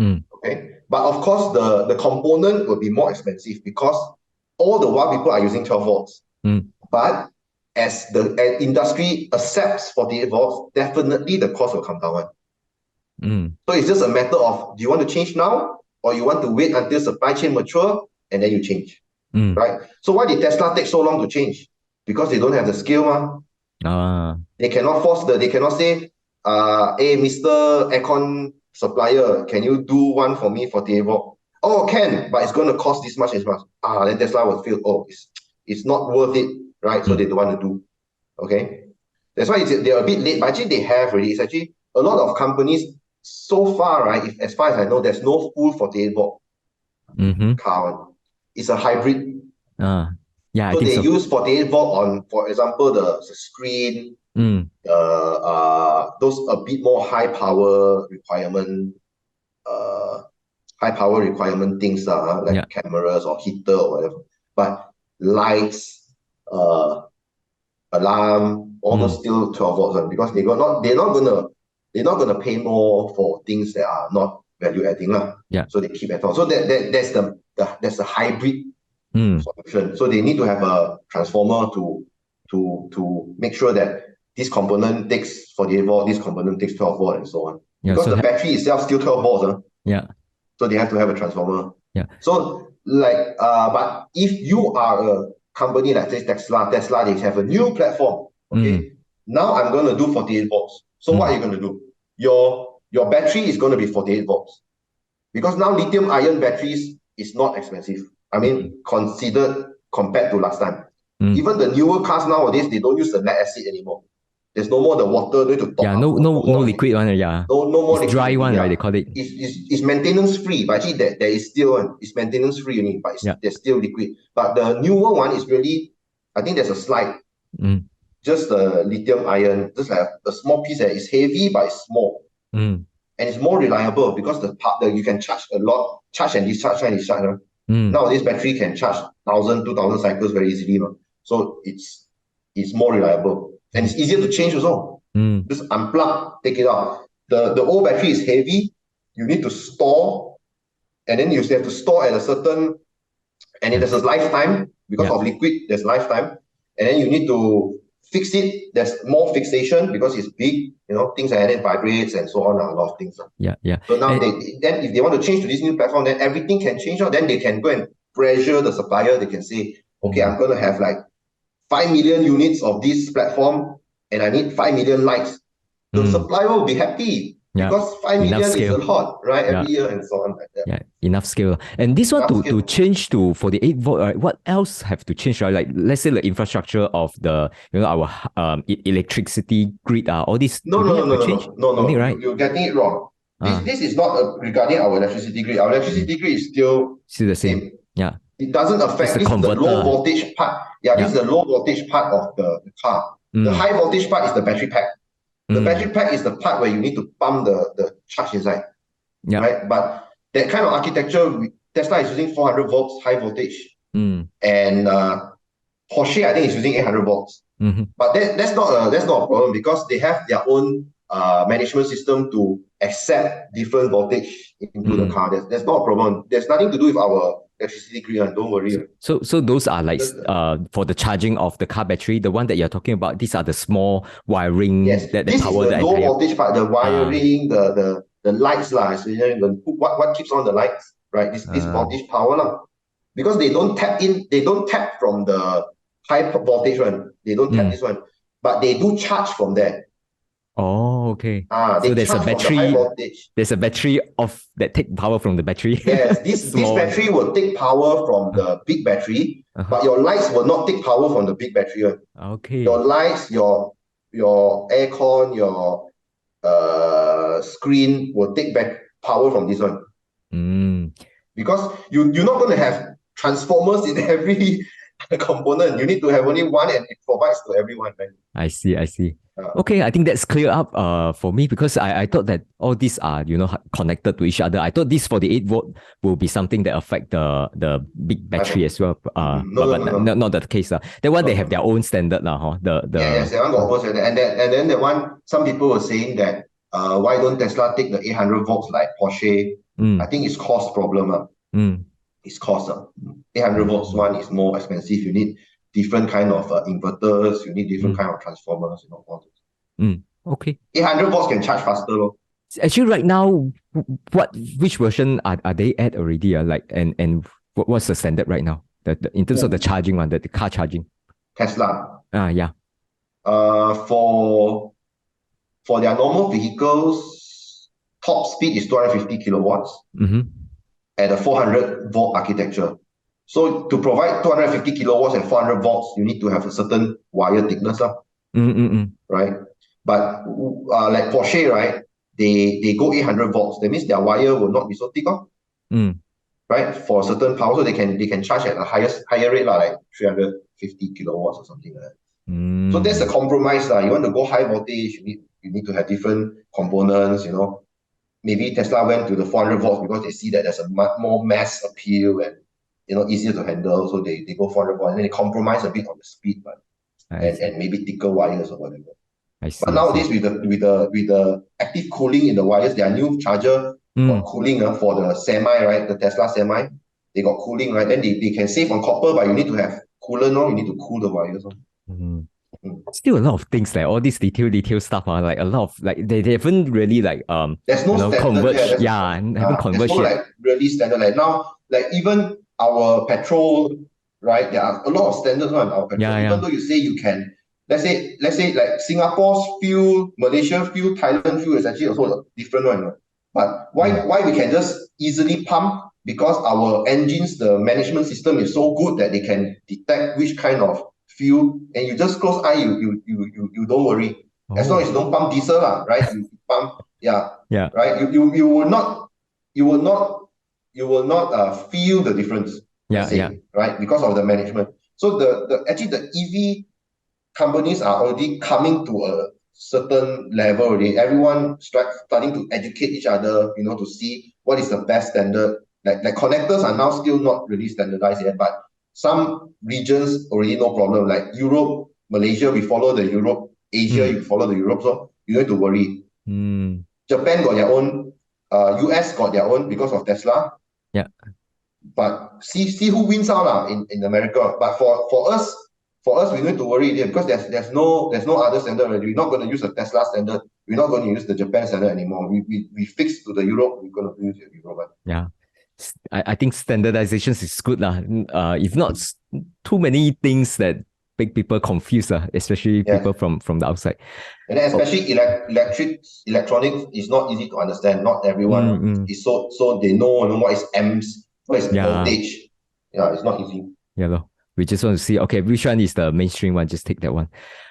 Okay. But of course, the component will be more expensive because all the while people are using 12 volts. But as the industry accepts 48 volts, definitely the cost will come down. So it's just a matter of, do you want to change now or you want to wait until supply chain mature and then you change, right? So why did Tesla take so long to change? Because they don't have the scale. They cannot they cannot say, hey, Mr. Aircon supplier, can you do one for me 48 volt? Oh, can, but it's going to cost this much as much. Then Tesla will feel, it's not worth it, right? So they don't want to do. Okay, that's why they're a bit late, but actually they have already. It's actually a lot of companies so far, right? As far as I know, there's no full 48-volt car. It's a hybrid. Yeah, I So think they so. use 48-volt on, for example, the screen, those a bit more high power requirement things, like cameras or heater or whatever. But lights, alarm, all those still 12 volts, because they're not gonna pay more for things that are not value adding. Yeah. So they keep at all. So that's the hybrid solution. So they need to have a transformer to make sure that this component takes 48 volt, this component takes 12 volt, and so on. Because the battery itself still 12 volts. So they have to have a transformer. So but if you are a company like say Tesla, they have a new platform. Okay. Now I'm going to do 48 volts. So what are you going to do? Your battery is going to be 48 volts. Because now lithium ion batteries is not expensive. I mean, considered compared to last time. Even the newer cars nowadays, they don't use the lead acid anymore. There's no more the water need to top up. No liquid one. No more liquid. Dry one, right? They call it. It's maintenance free, but actually there is still one. It's maintenance free only, but there's still liquid. But the newer one is really, I think there's a slide. Just the lithium ion, just like a small piece that is heavy but it's small. And it's more reliable because the part that you can charge a lot, charge and discharge. Nowadays battery can charge 1,000, 2,000 cycles very easily. So it's more reliable. And it's easier to change also. Just unplug, take it out. The old battery is heavy. You need to store, and then you have to store at a certain, and there's a lifetime because of liquid. There's lifetime, and then you need to fix it. There's more fixation because it's big. Things like that, it vibrates and so on. A lot of things. So now then if they want to change to this new platform, then everything can change. Then they can go and pressure the supplier. They can say, okay, I'm going to have like 5 million units of this platform, and I need 5 million lights. The supplier will be happy because 5 million is a lot, right? Every year and so on like that. Yeah, enough scale. And this one to change to 48 volt, right? What else have to change, right? Like let's say the infrastructure of the our electricity grid, all these. No, right? You're getting it wrong. This is not regarding our electricity grid. Our electricity grid is still the same. Yeah. It doesn't affect. This is the low voltage part. This is the low voltage part of the car. The high voltage part is the battery pack. The battery pack is the part where you need to pump the charge inside. Right? But that kind of architecture, Tesla is using 400 volts high voltage. And Porsche, I think, is using 800 volts. But that's not a problem because they have their own management system to accept different voltage into the car. That's not a problem. There's nothing to do with our electricity grid, don't worry. So those are like for the charging of the car battery, the one that you're talking about, these are the small wiring that power the low voltage part, the wiring, the lights, what keeps on the lights, right? This voltage power. Because they don't tap from the high voltage one. They don't tap this one. But they do charge from there. Oh, okay. So there's a battery. There's a battery that take power from the battery. Yes, this battery will take power from the big battery, but your lights will not take power from the big battery one. Okay. Your lights, your aircon, your screen will take back power from this one. Because you're not going to have transformers in every component. You need to have only one, and it provides to everyone, right? I see. Okay, I think that's clear up for me because I thought that all these are connected to each other. I thought this 48 volt will be something that affect the big battery as well. But not the case. That one they have their own standard now. Yes, that one got own standard. And then the one, some people were saying that why don't Tesla take the 800 volts like Porsche? I think it's cost problem. It's cost. 800 volts one is more expensive. You need different kind of inverters. You need different kind of transformers. All this. Okay. 800 volts can charge faster. Actually, right now, which version are they at already? And what's the standard right now? In terms of the charging one, the car charging. Tesla. Yeah. For their normal vehicles, top speed is 250 kilowatts. At a 400 volt architecture. So to provide 250 kilowatts and 400 volts, you need to have a certain wire thickness, right? But like Porsche, right? They go 800 volts. That means their wire will not be so thick, right? For a certain power, so they can charge at a higher rate, like 350 kilowatts or something like that. So that's the compromise. You want to go high voltage, you need to have different components, Maybe Tesla went to the 400 volts because they see that there's a more mass appeal and easier to handle. So they go 400 volts and then they compromise a bit on the speed, and maybe thicker wires or whatever. But nowadays with the active cooling in the wires, their new charger got cooling for the semi, right? The Tesla semi, they got cooling, right? Then they can save on copper, but you need to have coolant, you need to cool the wires. Still a lot of things, like all these detail stuff, like a lot of they haven't really there's no standard, converged, haven't converged there's no yet. really standard. Like now, even our petrol, right? There are a lot of standards on our petrol. Even though you say you can, let's say like Singapore's fuel, Malaysia's fuel, Thailand fuel is actually also a different one. But why we can just easily pump? Because our engines, the management system is so good that they can detect which kind of fuel, and you just close eye, you don't worry. As long as you don't pump diesel, right? You pump, right? You will not feel the difference. Right? Because of the management. So actually the EV companies are already coming to a certain level already. Everyone starting to educate each other, to see what is the best standard. Like connectors are now still not really standardized yet, but some regions already no problem. Like Europe, Malaysia, we follow the Europe. Asia, you follow the Europe. So you don't have to worry. Japan got their own. US got their own because of Tesla. But see who wins out in America. But for us, we need to worry because there's no other standard already. We're not going to use the Tesla standard. We're not going to use the Japan standard anymore. We fixed to the Europe. We're going to use the Europe. I think standardization is good. If not too many things that make people confused, especially people from the outside. And then especially electronics is not easy to understand. Not everyone is so they know what is amps, what is voltage. It's not easy. We just want to see, okay, which one is the mainstream one? Just take that one.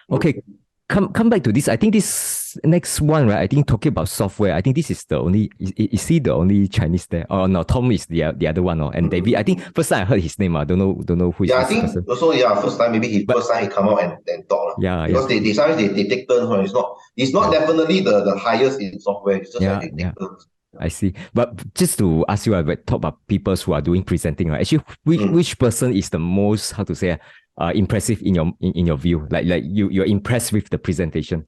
Okay, come back to this. I think this next one, right? I think talking about software, I think this is the only, is he the only Chinese there? Oh no, Tom is the other one, and David. I think first time I heard his name, I don't know who is this person. I think also, first time, maybe first time he come out and talk. Because they sometimes they take turns. It's not definitely the highest in software. It's just like they take turns. I see. But just to ask you, talk about people who are doing presenting, right? Actually, which person is the most, how to say, impressive in your view? Like you're impressed with the presentation?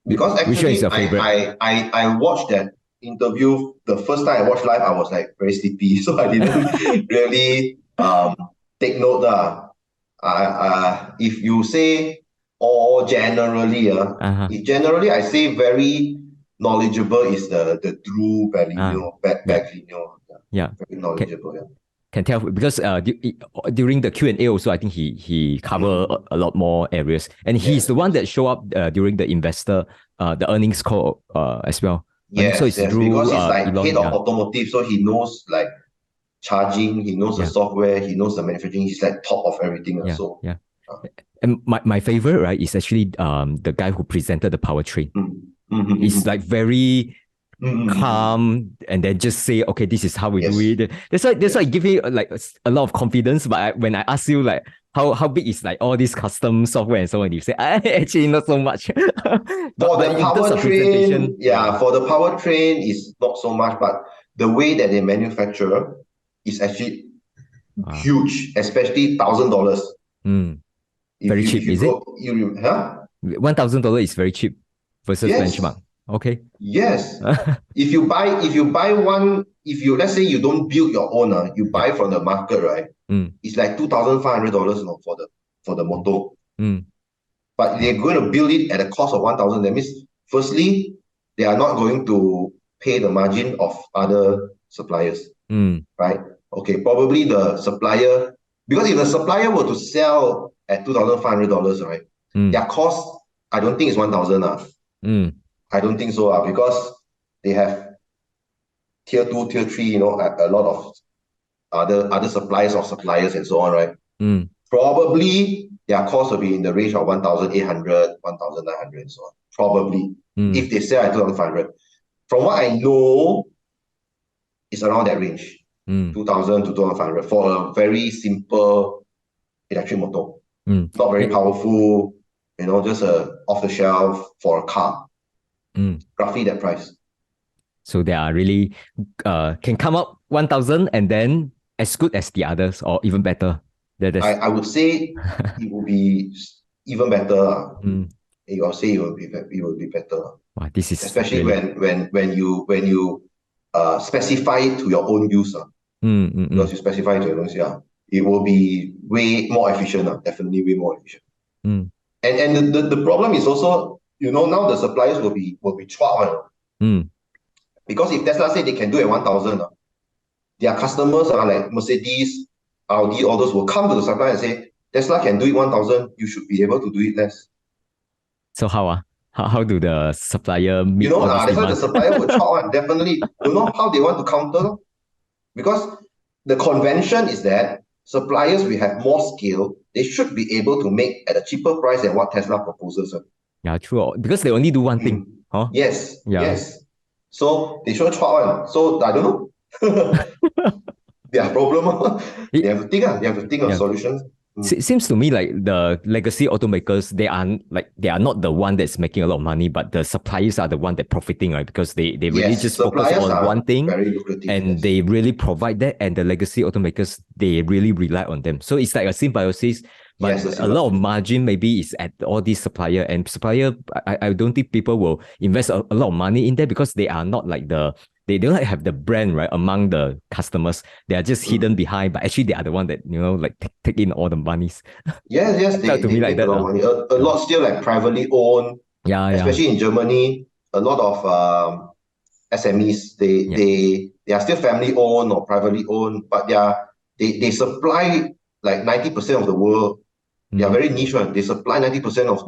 Because actually, which one is your favorite? I watched that interview. The first time I watched live, I was like very sleepy, so I didn't really take note. If you say generally, generally I say very knowledgeable is the Zhu Interview. Very knowledgeable. Can tell because during the Q&A also, I think he covered a lot more areas, and he's the one that show up during the investor the earnings call as well. So it's Zhu, because he's like Elon, head of automotive, so he knows like charging, he knows the software, he knows the manufacturing. He's like top of everything. And my favorite, right, is actually the guy who presented the Powertrain. He's like very calm, and then just say, okay, this is how we do it. That's why it gives me like a lot of confidence. But when I ask you like how big is like all this custom software and so on, you say actually not so much. For the Powertrain, for the Powertrain is not so much, but the way that they manufacture is actually huge, especially $1,000. Very cheap, is it? $1,000 is very cheap versus benchmark. Okay. Yes. if you buy one, let's say you don't build your own, you buy from the market, right? It's like $2,500 for the motor. But they're going to build it at a cost of 1,000. That means, firstly, they are not going to pay the margin of other suppliers, right? Okay, probably the supplier, because if the supplier were to sell at $2,500, right? Their cost, I don't think it's 1,000. I don't think so, because they have tier 2, tier 3, a lot other suppliers of suppliers and so on, right? Probably their cost will be in the range of 1,800, 1,900 and so on. Probably. If they sell at 2,500. From what I know, it's around that range. 2,000 to 2,500 for a very simple electric motor. Not very powerful, just off the shelf for a car. Roughly that price. So they are really can come up 1,000 and then as good as the others or even better. I would say it will be even better. I would say it will be better. Wow, this is especially really... when you specify it to your own use. Because you specify it to your own use, it will be way more efficient. Definitely way more efficient. And the problem is also, now the suppliers will be chua. Because if Tesla say they can do it at 1,000, their customers are like Mercedes, Audi, all those will come to the supplier and say, Tesla can do it 1,000, you should be able to do it less. So how do the supplier meet all these that's why the supplier will chop. Definitely. How they want to counter? Because the convention is that suppliers will have more scale. They should be able to make at a cheaper price than what Tesla proposes. Yeah, true. Because they only do one thing. Huh? Yes. So they should chop. So I don't know. Their problem. They have to think. They have to think of solutions. It seems to me like the legacy automakers, they are not the one that's making a lot of money, but the suppliers are the one that profiting, right? Because they really just focus on one thing and they really provide that, and the legacy automakers, they really rely on them. So it's like a symbiosis, but a lot of margin maybe is at all these supplier, and supplier, I don't think people will invest a lot of money in there because they are not like they don't have the brand, right, among the customers. They are just hidden behind, but actually they are the one that, take in all the monies. Yes, they to me like that. A lot of money. A lot still like privately owned. Especially in Germany, a lot of SMEs, they are still family owned or privately owned, but they supply like 90% of the world. They are very niche one. They supply 90% of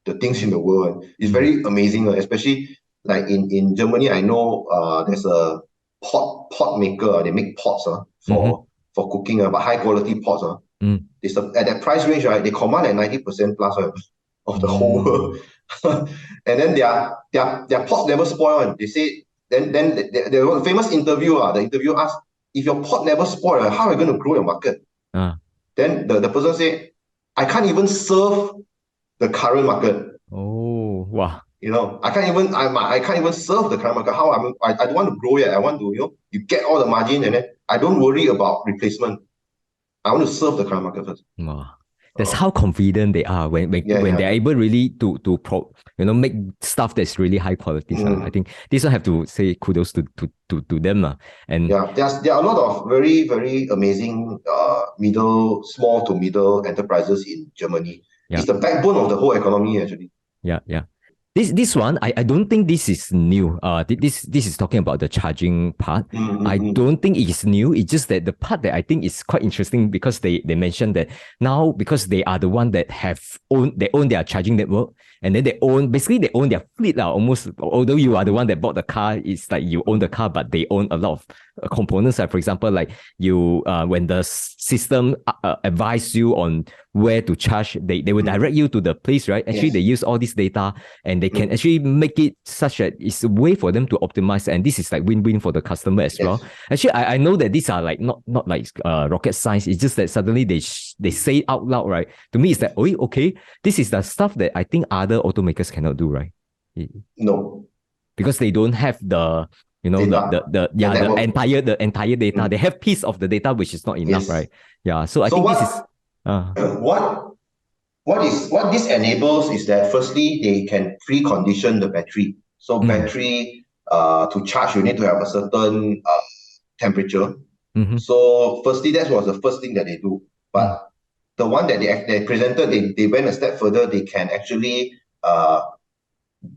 the things in the world. It's very amazing, especially like in Germany. I know there's a pot maker. They make pots for cooking, but high quality pots. They at that price range, right? They command at 90% plus of the whole world. And then their pots never spoil. They say then there was a famous interview. The interviewer asked, if your pot never spoil, how are you going to grow your market? Then the person say, I can't even serve the current market. Oh, wow. I can't even serve the current market. How I don't want to grow yet. I want to, you get all the margin, and then I don't worry about replacement. I want to serve the current market first. Wow. That's how confident they are when they're able really to make stuff that's really high quality. I think this one have to say kudos to them. And there are a lot of very, very amazing small to middle enterprises in Germany. It's the backbone of the whole economy, actually. Yeah. This one, I don't think this is new. This is talking about the charging part. I don't think it's new. It's just that the part that I think is quite interesting, because they mentioned that now, because they are the one that own their charging network, and then they own their fleet almost. Although you are the one that bought the car, it's like you own the car, but they own a lot of components. Like, for example, like you when the system advise you on where to charge, they will direct you to the place, right? Actually, they use all this data, and they can actually make it such that it's a way for them to optimize, and this is like win-win for the customer as well. Actually, I know that these are like not like rocket science. It's just that suddenly they say it out loud, right? To me, it's like, oh, okay, this is the stuff that I think other automakers cannot do, right? No, because they don't have the the entire data. They have piece of the data which is not enough, right? Yeah. So I think this is what this enables is that, firstly, they can precondition the battery. So battery to charge, you need to have a certain temperature. So firstly, that was the first thing that they do. But the one that they presented, they went a step further. They can actually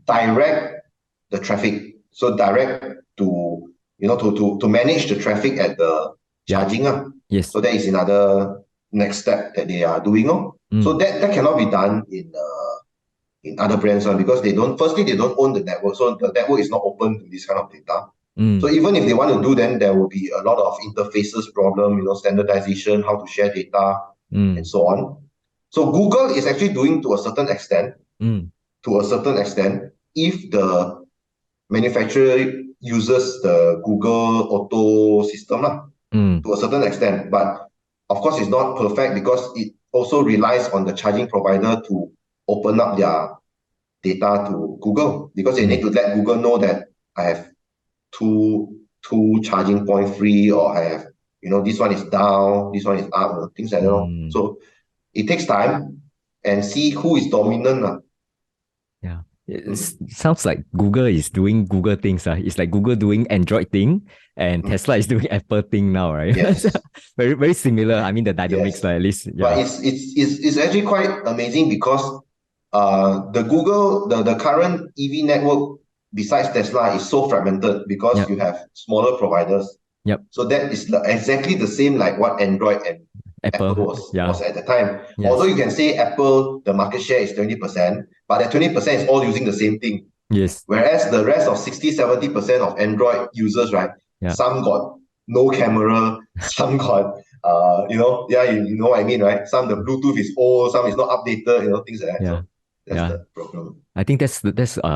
direct the traffic. So direct to manage the traffic at the charging. Yes. So that is another next step that they are doing. So that cannot be done in other brands, because they don't own the network. So the network is not open to this kind of data. So even if they want to do, then there will be a lot of interfaces problem, standardization, how to share data, and so on. So Google is actually doing to a certain extent, if the manufacturer uses the Google Auto system to a certain extent. But of course, it's not perfect because it also relies on the charging provider to open up their data to Google, because they need to let Google know that I have two charging point free, or I have, this one is down, this one is up, things like that. So it takes time and see who is dominant. Yeah. It sounds like Google is doing Google things. It's like Google doing Android thing and Tesla is doing Apple thing now, right? Yes. very, very similar. I mean, the dynamics, Yes. at least. Yeah. But it's actually quite amazing because the Google, the current EV network besides Tesla is so fragmented because you have smaller providers. Yep. So that is exactly the same like what Android and Apple was at the time. Yes. Although you can say Apple, the market share is 20%, but that 20% is all using the same thing. Yes. Whereas the rest of 60-70% of Android users, right? Yeah. Some got no camera, some got you know what I mean, right? Some the Bluetooth is old, some is not updated, things like that. Yeah. So that's the problem. I think that's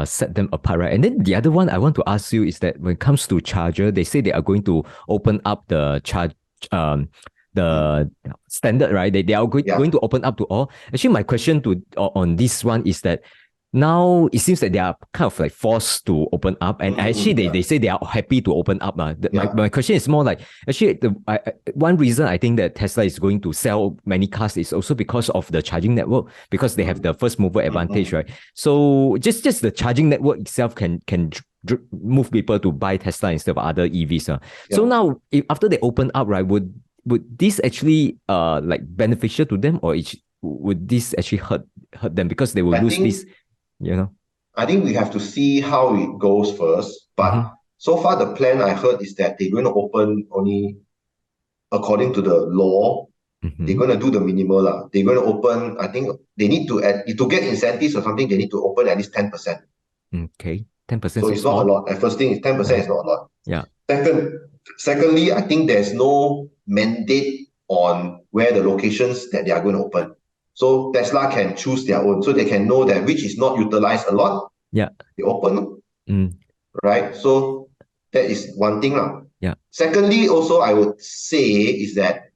set them apart, right? And then the other one I want to ask you is that when it comes to charger, they say they are going to open up the the standard, right? They are going to open up to all. Actually, my question on this one is that now it seems that they are kind of like forced to open up, and actually they say they are happy to open up. My question is more like, actually one reason I think that Tesla is going to sell many cars is also because of the charging network, because they have the first mover advantage, right? So just the charging network itself can move people to buy Tesla instead of other EVs. So now after they open up, right, would this actually like beneficial to them, or would this actually hurt them because they will lose this? I think we have to see how it goes first. But so far, the plan I heard is that they're going to open only according to the law. They're going to do the minimal. They're going to open, I think they need to get incentives or something, they need to open at least 10%. Okay, 10%. So it's not a lot. The first thing is 10% is not a lot. Yeah. Secondly, I think there's no mandate on where the locations that they are going to open. So Tesla can choose their own. So they can know that which is not utilized a lot. Yeah. They open. Right? So that is one thing. Yeah. Secondly, also I would say is that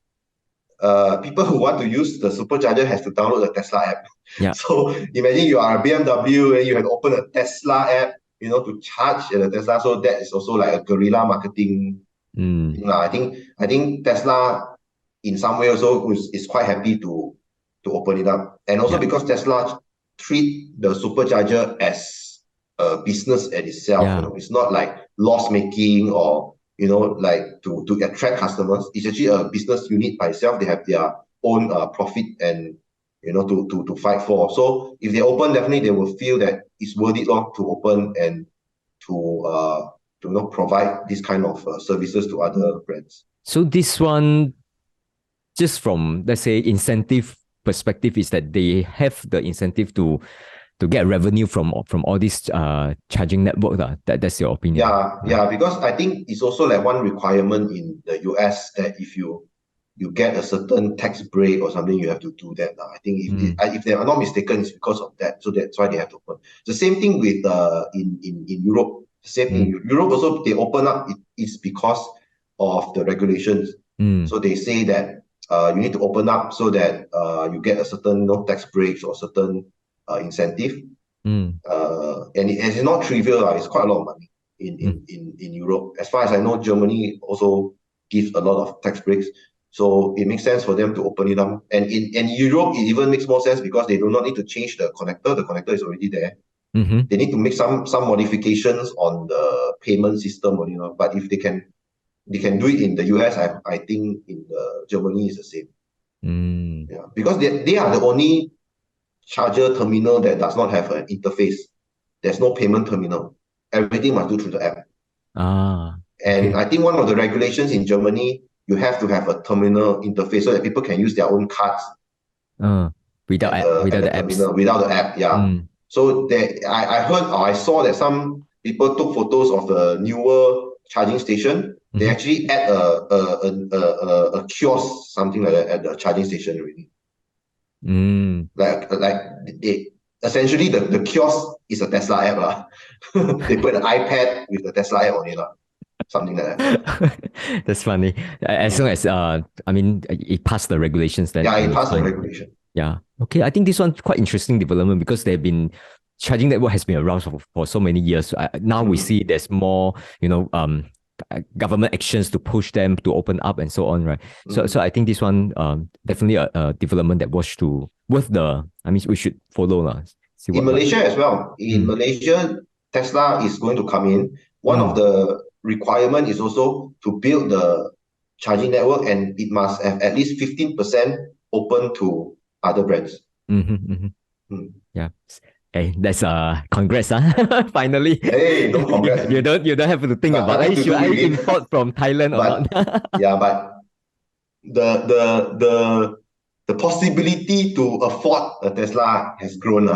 people who want to use the supercharger has to download the Tesla app. Yeah. So imagine you are a BMW and you have to open a Tesla app, to charge the Tesla. So that is also like a guerrilla marketing thing. I think Tesla in some way also is quite happy to open it up. And also because Tesla treat the supercharger as a business at itself. It's not like loss making or like to attract customers. It's actually a business unit by itself. They have their own profit and to fight for. So if they open, definitely they will feel that it's worth it to open and to provide this kind of services to other brands. So this one, just from, let's say, incentive perspective, is that they have the incentive to get revenue from all this charging network. That's your opinion? Yeah, because I think it's also like one requirement in the US that if you get a certain tax break or something, you have to do that. I think if they are not mistaken, it's because of that. So that's why they have to open. The same thing with in Europe. The same thing in Europe also, they open up. It's because of the regulations. So they say that you need to open up so that you get a certain tax breaks or certain incentive. And it's not trivial. It's quite a lot of money in Europe. As far as I know, Germany also gives a lot of tax breaks. So it makes sense for them to open it up. And in Europe, it even makes more sense because they do not need to change the connector. The connector is already there. They need to make some modifications on the payment system, but if they can do it in the US, I think in Germany is the same. Yeah, because they are the only charger terminal that does not have an interface. There's no payment terminal. Everything must do through the app. And I think one of the regulations in Germany, you have to have a terminal interface so that people can use their own cards without the app. Yeah. So I heard or I saw that some people took photos of the newer charging station, they actually add a kiosk, something like that, at the charging station already. Like they essentially the kiosk is a Tesla app lah. They put an iPad with the Tesla app on it lah. Something like that. That's funny. As long as I mean, it passed the regulations. Then Yeah, it passed the fine. regulation. Yeah. Okay. I think this one quite interesting development because they've been charging network has been around for so many years. Now we see there's more, government actions to push them to open up and so on, right? So I think this one definitely a development that we should follow. In Malaysia as well. In Malaysia, Tesla is going to come in. One of the requirement is also to build the charging network, and it must have at least 15% open to other brands. Yeah. Hey, that's congrats, finally. Hey, no congrats. You don't have to think about should I import from Thailand or not? Yeah, but the possibility to afford a Tesla has grown.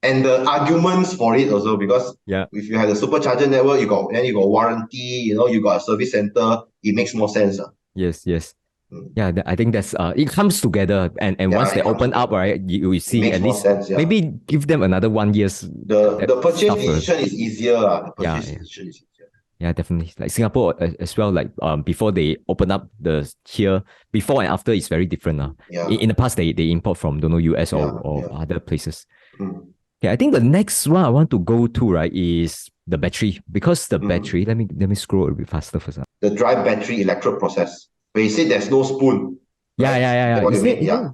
And the arguments for it also, because if you have a supercharger network, you got warranty, you got a service center, it makes more sense. Yes. Yeah, I think that's it comes together, and once they open up, right, you see at least sense, maybe give them another 1 year. The purchase decision is easier. The purchase decision is easier. Yeah, definitely. Like Singapore as well, like before they open up before and after is very different. In the past, they import from, US or other places. Yeah, I think the next one I want to go to, right, is the battery. Because the battery, let me scroll a bit faster first. The dry battery electrode process. Where you say there's no spoon. Right? Yeah. What do you mean? Yeah.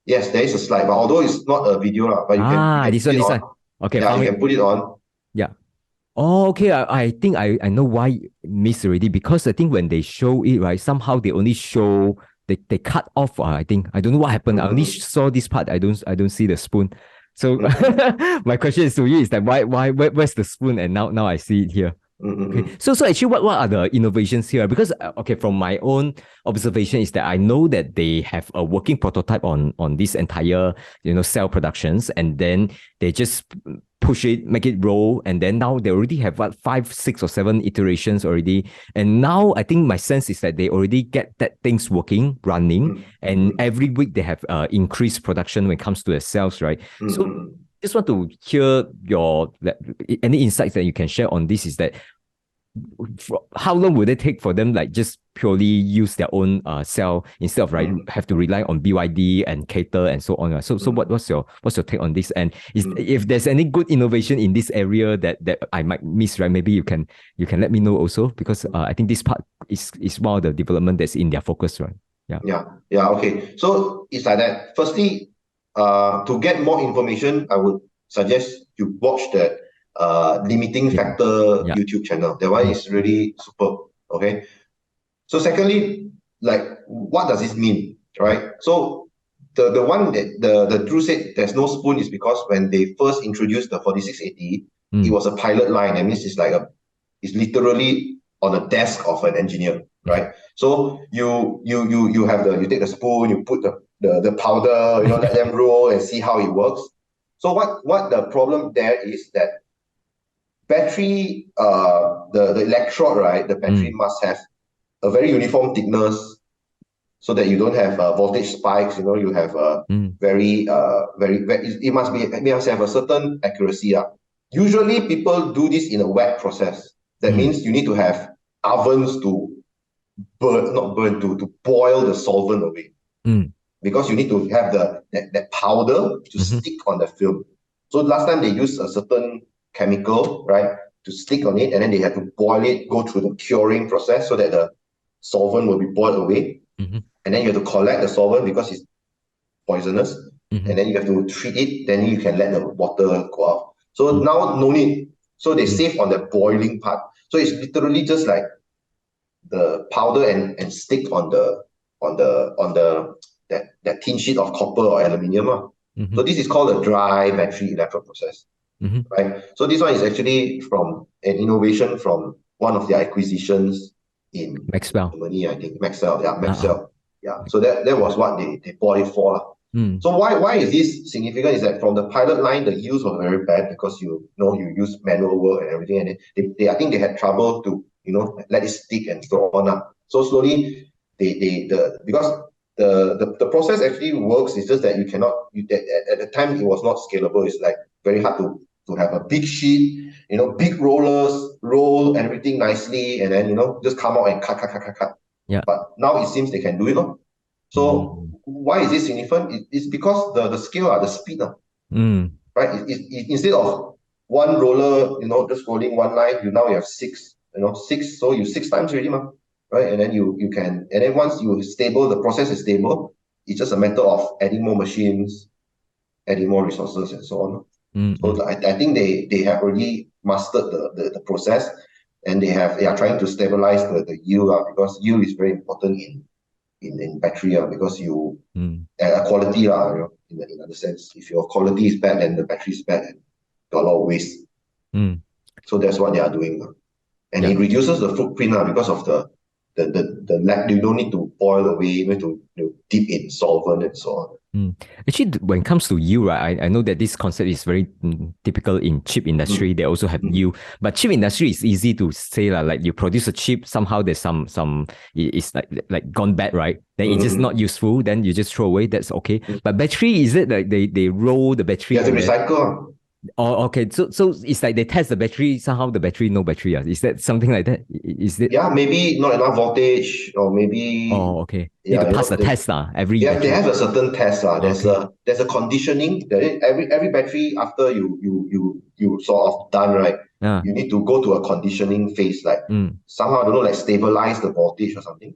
Yes, there is a slide, but although it's not a video, but you can this one. Okay, yeah, you can put it on. Yeah. Oh, okay. I think I know why I missed already, because I think when they show it, right, somehow they only show they cut off. I think I don't know what happened. I only saw this part. I don't see the spoon. So my question is to you is that where's the spoon? And now I see it here. Okay. So actually, what are the innovations here? Because from my own observation is that I know that they have a working prototype on this entire cell productions, and then they just push it, make it roll, and then now they already have 5, 6, or 7 iterations already. And now I think my sense is that they already get that things running, and every week they have increased production when it comes to the cells, right? So just want to hear any insights that you can share on this. Is that how long would it take for them, like, just purely use their own cell instead of have to rely on BYD and cater and so on? So what's your take on this? And if there's any good innovation in this area that I might miss, right? Maybe you can let me know also, because I think this part is one of the development that's in their focus, right? Yeah. Okay. So it's like that. Firstly, to get more information, I would suggest you watch the limiting factor YouTube channel. That one is really superb. Okay. So secondly, like, what does this mean, right? So the one that the Drew said there's no spoon is because when they first introduced the 4680, it was a pilot line. That means it's literally on the desk of an engineer, right? So you take the spoon, you put the powder, let them roll and see how it works. So what the problem there is that battery, the electrode, right? The battery must have a very uniform thickness so that you don't have voltage spikes. You have very it must have a certain accuracy. Usually people do this in a wet process. That means you need to have ovens to boil the solvent away. Because you need to have that powder to stick on the film. So last time they used a certain chemical, right, to stick on it, and then they have to boil it, go through the curing process so that the solvent will be boiled away. And then you have to collect the solvent because it's poisonous. And then you have to treat it, then you can let the water go out. So now no need. So they save on the boiling part. So it's literally just like the powder and stick on that thin sheet of copper or aluminium. So this is called a dry battery electrode process. Right? So this one is actually from an innovation from one of their acquisitions in Maxwell. Germany, I think. Maxwell. Yeah. So that was what they bought it for. So why is this significant? Is that from the pilot line, the yields were very bad because you use manual work and everything, and they I think they had trouble to let it stick and so on. So slowly because the process actually works. It's just that you cannot at the time it was not scalable. It's like very hard to have a big sheet, big rollers, roll everything nicely, and then just come out and cut. Yeah. But now it seems they can do it. So why is this significant? It's because the scale, the speed, right? Instead of one roller, just rolling one line, you have six, so you 6 times already, right? And then you can, and then once the process is stable, it's just a matter of adding more machines, adding more resources, and so on. So I think they have already mastered the process, and they are trying to stabilize the yield, because yield is very important in battery, because you quality, in other sense. If your quality is bad, then the battery is bad, and got a lot of waste. So that's what they are doing, and it reduces the footprint, because of the lack. You don't need to boil away, you need to dip in solvent and so on. Actually, when it comes to yield, right, I know that this concept is very typical in chip industry. They also have yield, but chip industry is easy to say, like you produce a chip, somehow there's some it's like gone bad, right? Then it's just not useful. Then you just throw away. That's okay. But battery, is it like they roll the battery? You have to recycle. Oh, okay. So it's like they test the battery. Somehow the battery, no battery. Is that something like that? Is it? Yeah, maybe not enough voltage, or maybe. Oh, okay. Need to pass the test, every battery. They have a certain test, There's a conditioning. Every battery, after you sort of done, right? You need to go to a conditioning phase, like somehow, I don't know, like stabilize the voltage or something.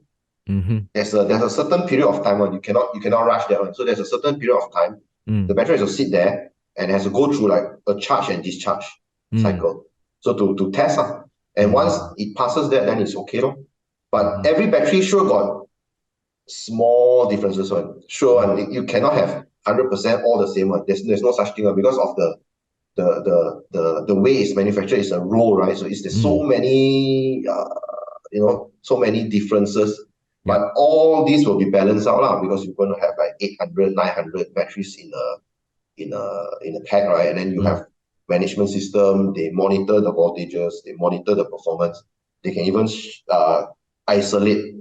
There's a certain period of time when you cannot rush that one. So there's a certain period of time. The battery has to sit there and has to go through like a charge and discharge cycle. So to test, and once it passes that, then it's okay, But every battery sure got small differences one. Sure, and you cannot have 100% all the same one. There's no such thing, because of the way it's manufactured is a roll, right? So there's so many so many differences. But all these will be balanced out, because you're going to have like 800, 900 batteries in a pack, right? And then you have management system. They monitor the voltages, they monitor the performance. They can even isolate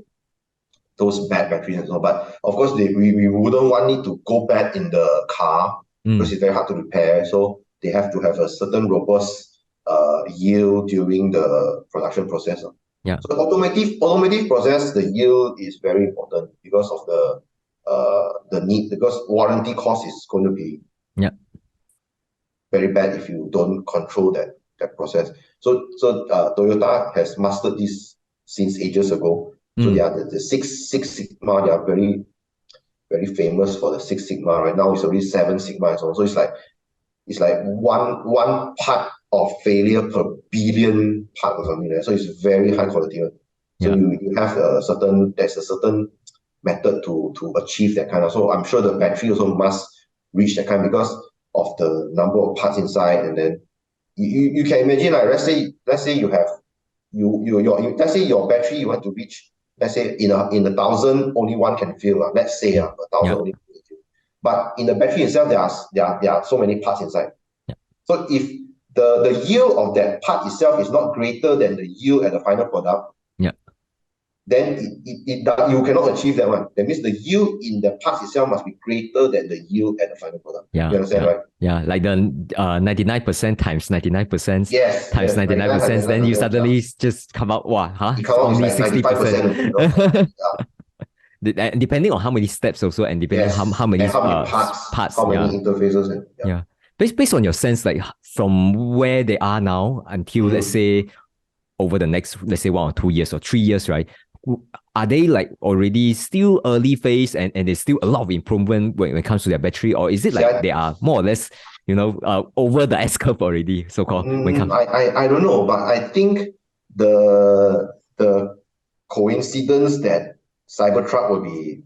those bad batteries and so on. But of course, we wouldn't want it to go bad in the car, because it's very hard to repair. So they have to have a certain robust yield during the production process. So automotive process, the yield is very important because of the need, because warranty cost is going to be very bad if you don't control that process. So Toyota has mastered this since ages ago. So they are the Six Sigma. They are very, very famous for the Six Sigma. Right now it's already 7 Sigma and so on. So it's like one part of failure per billion part or something like that. So it's very high quality. So you have there's a certain method to achieve that kind of. So I'm sure the battery also must reach that kind, because of the number of parts inside. And then you can imagine, like, let's say you have let's say your battery, you want to reach, let's say in 1,000 only one can fill. Let's say 1,000 only can fill. But in the battery itself, there are so many parts inside. So if the yield of that part itself is not greater than the yield at the final product, then you cannot achieve that one. That means the yield in the parts itself must be greater than the yield at the final product. You understand, right? Yeah, like the 99% times 99% times 99%, then you suddenly just come out, only like 60%. Depending on how many steps also, and depending on how many parts, how many interfaces. Based on your sense, like from where they are now until let's say over the next, let's say 1 or 2 years or 3 years, right? Are they like already still early phase, and there's still a lot of improvement when it comes to their battery, or is it like they are more or less, over the S curve already, so called? I don't know, but I think the coincidence that Cybertruck will be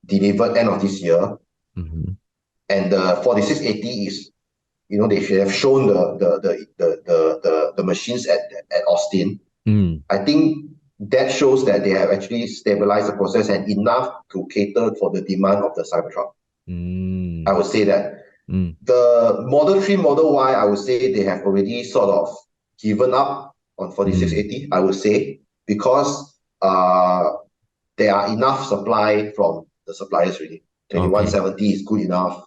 delivered end of this year, and the 4680 is, they should have shown the machines at Austin. I think that shows that they have actually stabilized the process and enough to cater for the demand of the Cybertruck. I would say that. The Model 3, Model Y, I would say they have already sort of given up on 4680, I would say, because there are enough supply from the suppliers already. 2170 is good enough.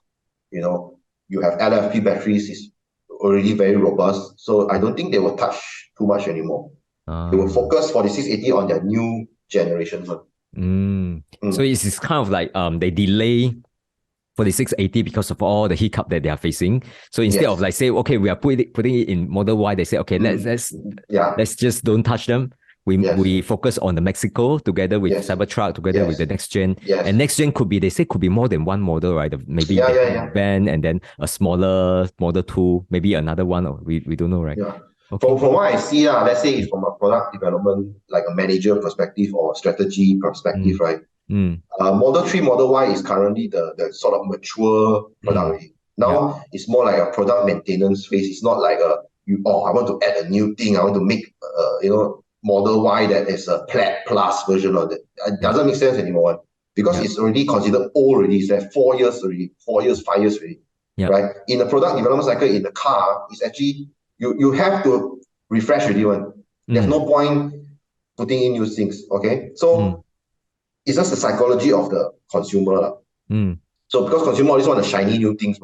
You know, you have LFP batteries is already very robust. So I don't think they will touch too much anymore. They will focus 4680 on their new generation one. So it's kind of like they delay 4680 because of all the hiccup that they are facing. So instead of like say, okay, we are putting it in Model Y, they say, okay, let's just don't touch them. We focus on the Mexico together with Cybertruck, together with the next gen. And next gen could be more than one model, right? Maybe van and then a smaller Model 2, maybe another one, or we don't know, right? Yeah. From what I see, let's say it's from a product development, like a manager perspective or strategy perspective, right? Model 3, Model Y is currently the sort of mature product already. Now it's more like a product maintenance phase. It's not like I want to add a new thing. I want to make Model Y that is a Plaid Plus version of it. It doesn't make sense anymore because it's already considered old already. It's like 4 years already, 5 years already. Right? In the product development cycle in the car, it's actually you have to refresh already one. There's no point putting in new things. Okay. So it's just the psychology of the consumer. So because consumer always want the shiny new things,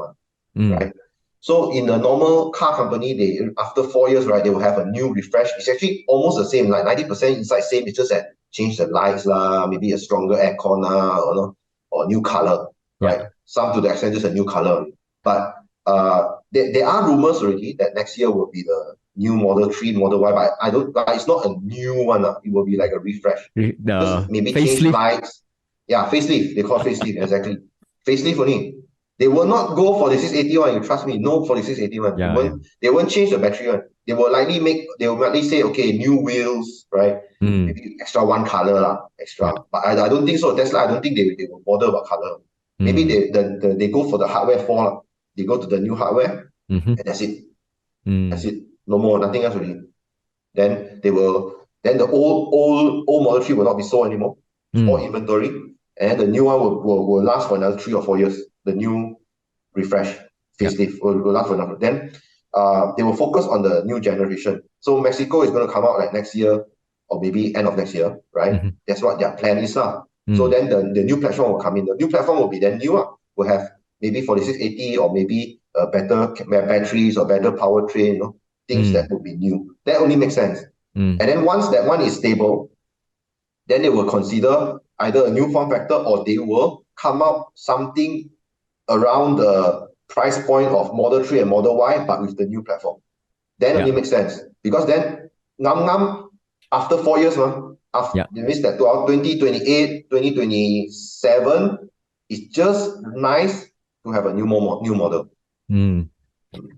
right? So in a normal car company, they after 4 years, right, they will have a new refresh. It's actually almost the same, like 90% inside same. It's just that change the lights, maybe a stronger aircon, or new color, right? Some to the extent just a new color. But there are rumors already that next year will be the new Model 3, Model Y, but it's not a new one. It will be like a refresh. Just maybe change lights. Yeah, facelift. They call facelift, exactly. Facelift only. They will not go for the 680 you trust me. No, for the 680 they won't change the battery one. They will likely say, okay, new wheels, right? Maybe extra one color, extra. But I don't think so. Tesla, I don't think they will bother about color. Maybe they go for the hardware for. They go to the new hardware, and that's it. That's it. No more, nothing else really. Then the old Model 3 will not be sold anymore. Or inventory. And the new one will last for another 3 or 4 years. The new refresh facelift will last for another. Then they will focus on the new generation. So Mexico is going to come out like next year or maybe end of next year, right? That's what their plan is. So then the new platform will come in. The new platform will be then new. Will have maybe 4680 or maybe better batteries or better powertrain, things that will be new. That only makes sense. And then once that one is stable, then they will consider either a new form factor or they will come out something around the price point of Model 3 and Model Y, but with the new platform. Then only makes sense. Because then, after 4 years, it means that 2028, 2027, it's just nice to have a new model.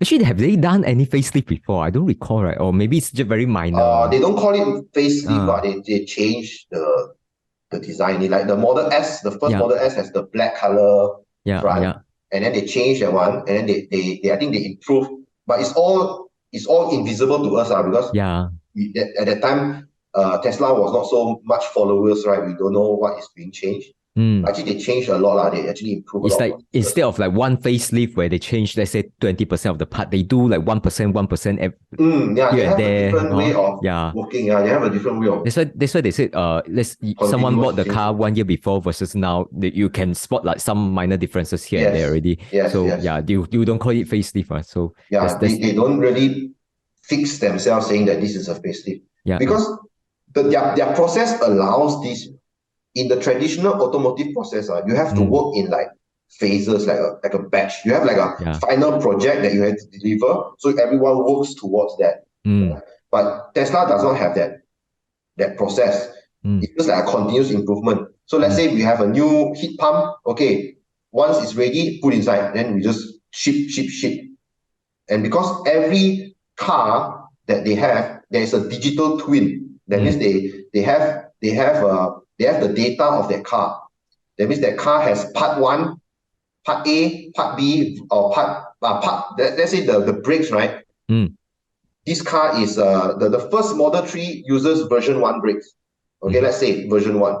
Actually, have they done any facelift before? I don't recall, right? Or maybe it's just very minor. They don't call it facelift, but they change the design. Like the Model S, the first Model S has the black color front. And then they change that one, and then they I think they improve. But it's all invisible to us because at that time Tesla was not so much followers, right? We don't know what is being changed. Actually, they changed a lot. They actually improved it's a lot. Like instead of like one facelift where they change, let's say 20% of the part, they do like 1% they have a different way of working. They have a different way of. That's why they said someone bought the car 1 year before versus now that you can spot like some minor differences here and there already. You don't call it facelift, so they don't really fix themselves saying that this is a facelift. Because their process allows this. In the traditional automotive process, you have to work in like phases, like a batch. You have like a final project that you have to deliver, so everyone works towards that. But Tesla does not have that process. It's just like a continuous improvement. So let's say we have a new heat pump. Okay, once it's ready, put inside. Then we just ship. And because every car that they have, there is a digital twin. That means they have the data of that car. That means that car has part 1, part A, part B, or let's say the brakes, right? This car is the first Model 3 uses version 1 brakes. Okay, let's say version 1.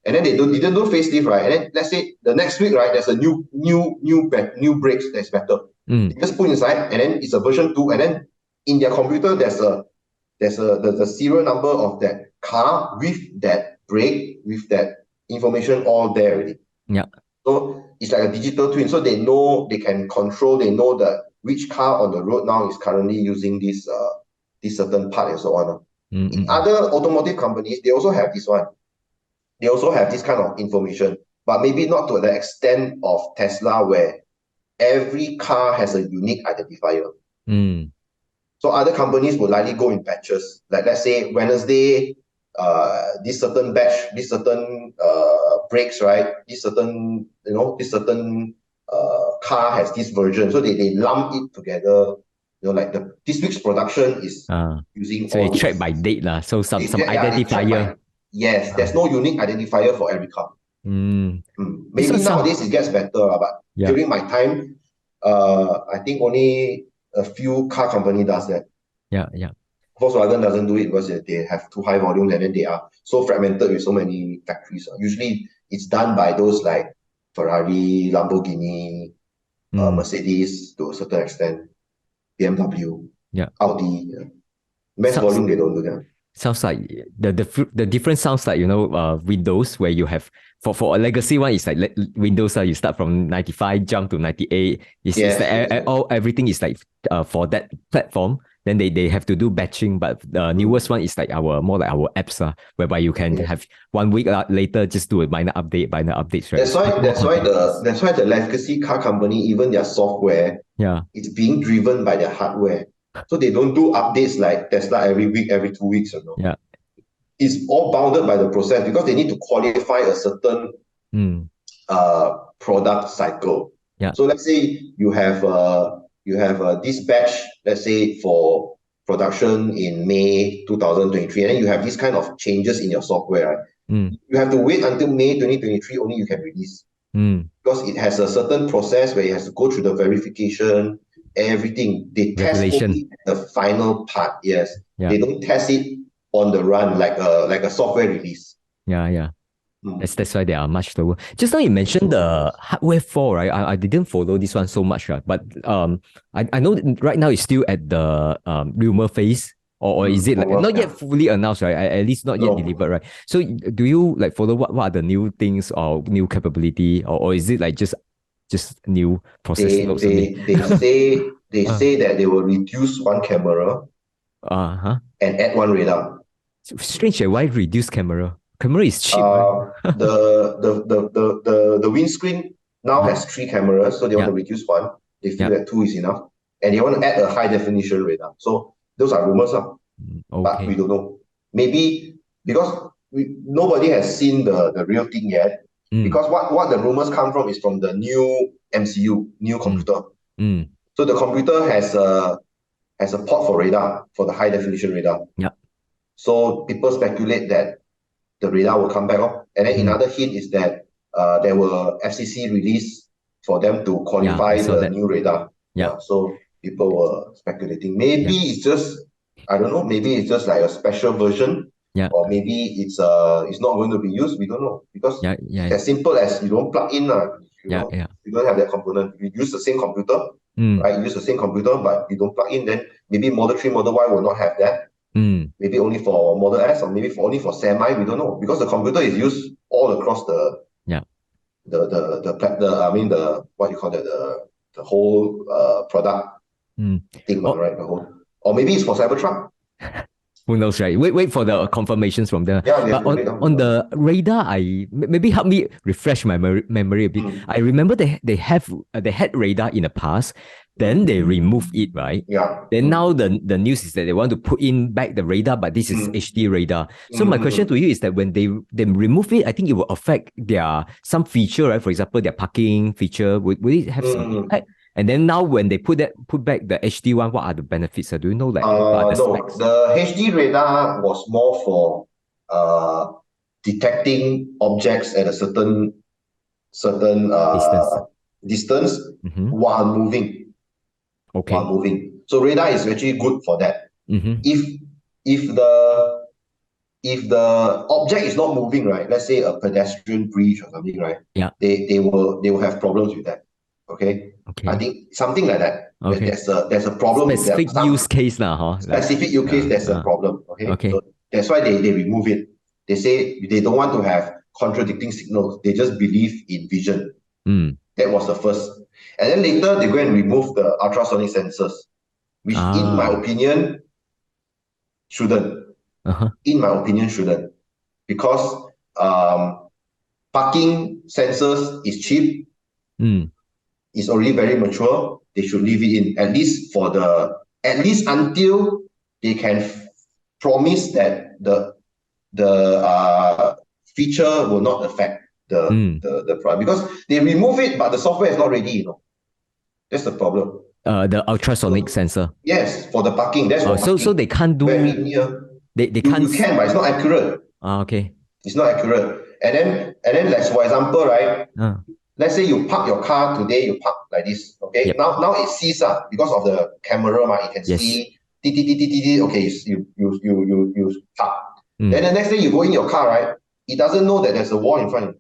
and then they didn't do facelift, right? And then let's say the next week, right, there's a new brakes that's better. They just put inside, and then it's a version 2, and then in their computer there's the serial number of that car with that brake, with that information all there already. Yeah. So it's like a digital twin. So they know, they can control, they know that which car on the road now is currently using this certain part and so on. In other automotive companies, they also have this one. They also have this kind of information, but maybe not to the extent of Tesla, where every car has a unique identifier. So other companies would likely go in batches. Like let's say Wednesday, this certain batch, this certain brakes, right? This certain car has this version. So they lump it together. Like this week's production is using so all they track this. by date lah. So some They track identifier. Yes, there's no unique identifier for every car. Maybe nowadays it gets better, but during my time, I think only a few car company does that. Yeah. Volkswagen doesn't do it because they have too high volumes, and then they are so fragmented with so many factories. Usually it's done by those like Ferrari, Lamborghini, Mercedes to a certain extent, BMW, Audi. Mass volume, they don't do that. Sounds like the difference sounds like, Windows, where you have for a legacy one, it's like Windows, you start from 95, jump to 98. It's like everything is like for that platform. Then they have to do batching, but the newest one is like more like our apps, whereby you can have 1 week later just do a minor updates, right? That's why the legacy car company, even their software, it's being driven by their hardware. So they don't do updates like Tesla every week, every 2 weeks, It's all bounded by the process because they need to qualify a certain product cycle. So let's say you have this batch, let's say for production in May 2023, and then you have this kind of changes in your software. You have to wait until May 2023 only you can release, because it has a certain process where it has to go through the verification, everything. They test only the final part. They don't test it on the run like a software release. That's why they are much slower. Just now you mentioned the hardware fall, right? I didn't follow this one so much, right? But I know right now it's still at the rumor phase, or is it like not yet fully announced, right? At least not yet delivered, right? So do you like follow what are the new things or new capability, or is it like just new process? They say that they will reduce one camera and add one radar. Strange, why reduce camera? Camera is cheap. The windscreen now has 3 cameras, so they want to reduce one. They feel that 2 is enough, and they want to add a high definition radar. So those are rumors, but we don't know. Maybe because nobody has seen the real thing yet. Because what the rumors come from is from the new MCU, new computer. So the computer has a port for radar, for the high definition radar. So people speculate that the radar will come back up. And then another hint is that there were FCC release for them to qualify the new radar. So people were speculating. Maybe it's just, I don't know, maybe it's just like a special version. Or maybe it's not going to be used. We don't know, because it's as simple as you don't plug in. You don't have that component. You use the same computer, right? You use the same computer, but you don't plug in. Then maybe Model 3, Model Y will not have that. Maybe only for Model S, or maybe only for semi. We don't know, because the computer is used all across the what you call that, the whole product thing, right? The whole, or maybe it's for Cybertruck. Who knows, right? Wait for the confirmations from them. But on the radar, maybe help me refresh my memory a bit. I remember they had radar in the past. Then they removed it, right? Then now the news is that they want to put in back the radar, but this is HD radar. So my question to you is that when they remove it, I think it will affect some feature, right? For example, their parking feature. Will it have some impact? And then now when they put back the HD one, what are the benefits? Do you know that? The HD radar was more for detecting objects at a certain distance while moving. While moving. So radar is actually good for that. If if the object is not moving, right? Let's say a pedestrian bridge or something, right? Yeah. They will have problems with that. Okay. I Okay. think something like that. Okay. There's a problem with that. Specific use case now, huh? Specific use case, there's a problem. Okay. Okay. So that's why they remove it. They say they don't want to have contradicting signals. They just believe in vision. That was the first. And then later they go and remove the ultrasonic sensors, which in my opinion shouldn't. In my opinion, shouldn't. Because parking sensors is cheap, it's already very mature. They should leave it in, at least until they can promise that the feature will not affect the product. Because they remove it, but the software is not ready, you know. That's the problem. The ultrasonic sensor. Yes, for the parking. That's for parking. So they can't do. They can't. You can, but it's not accurate. Okay. It's not accurate. And then, like for example, right? Let's say you park your car today. You park like this. Okay. Yep. Now it sees because of the camera, it can see. Okay, you park. Then the next day you go in your car, right? It doesn't know that there's a wall in front of you.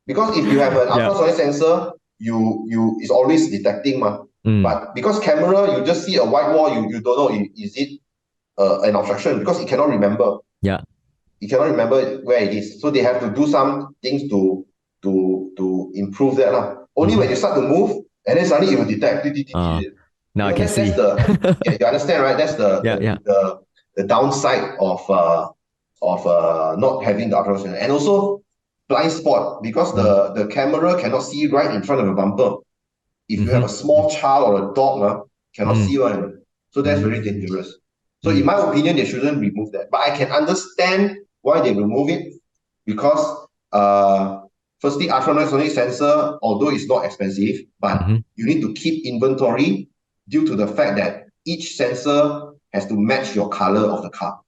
Because if you have an ultrasonic sensor, it's always detecting, But because camera, you just see a white wall, you don't know is it an obstruction, because it cannot remember. Yeah. It cannot remember where it is. So they have to do some things to improve that. Only when you start to move, and then suddenly it will detect. Now I can see. You understand, right? That's the downside of not having the ultrasonic. And also blind spot, because the camera cannot see right in front of a bumper. If you have a small child or a dog, cannot see one. So that's very dangerous. So in my opinion, they shouldn't remove that. But I can understand why they remove it, because firstly, ultrasonic sensor, although it's not expensive, but you need to keep inventory due to the fact that each sensor has to match your color of the car.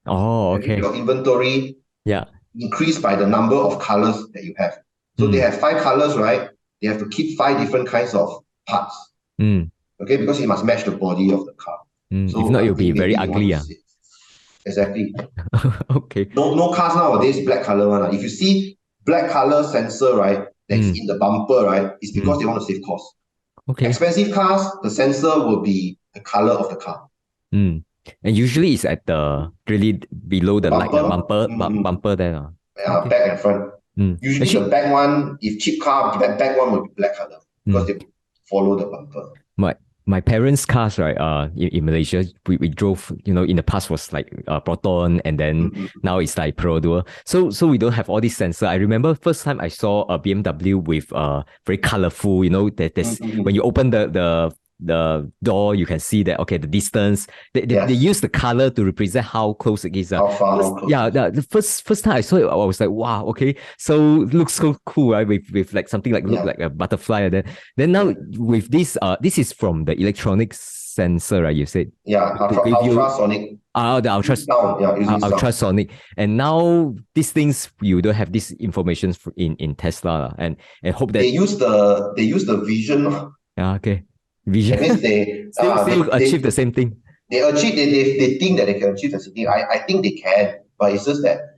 Oh, okay. Your inventory increased by the number of colors that you have. So they have 5 colors, right? They have to keep 5 different kinds of parts. Okay, because it must match the body of the car. So if not, it'll be very ugly. Exactly. Okay. No cars nowadays black color one. If you see black color sensor, right, that's in the bumper, right, it's because they want to save cost. Okay. Expensive cars, the sensor will be the color of the car. And usually it's at the really below the bumper there. Back and front. Usually the back one, if cheap car, back one will be black color, because they follow the bumper. My parents' cars, right, in Malaysia, we drove, in the past was like Proton, and then now it's like Perodua. So we don't have all these sensors. I remember first time I saw a BMW with very colorful, there's when you open the door, you can see that, okay, the distance. They use the color to represent how close it is. How far, how close. Yeah, the first time I saw it, I was like, wow, okay, so it looks so cool, right? With like something like look like a butterfly. And then now with this, this is from the electronic sensor, right? You said ultrasonic. The ultrasonic. And now these things, you don't have this information in Tesla, and hope that they use the vision. Yeah, okay. Vision. That means they still achieve the same thing. They think that they can achieve the same thing. I think they can, but it's just that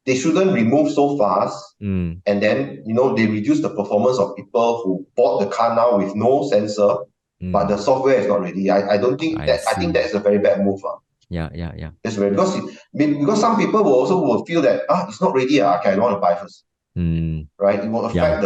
they shouldn't remove so fast. And then they reduce the performance of people who bought the car now with no sensor, but the software is not ready. I don't think that. I think that's a very bad move. Yeah. That's very, because some people will feel that it's not ready. Okay, I don't want to buy first. Right? It will affect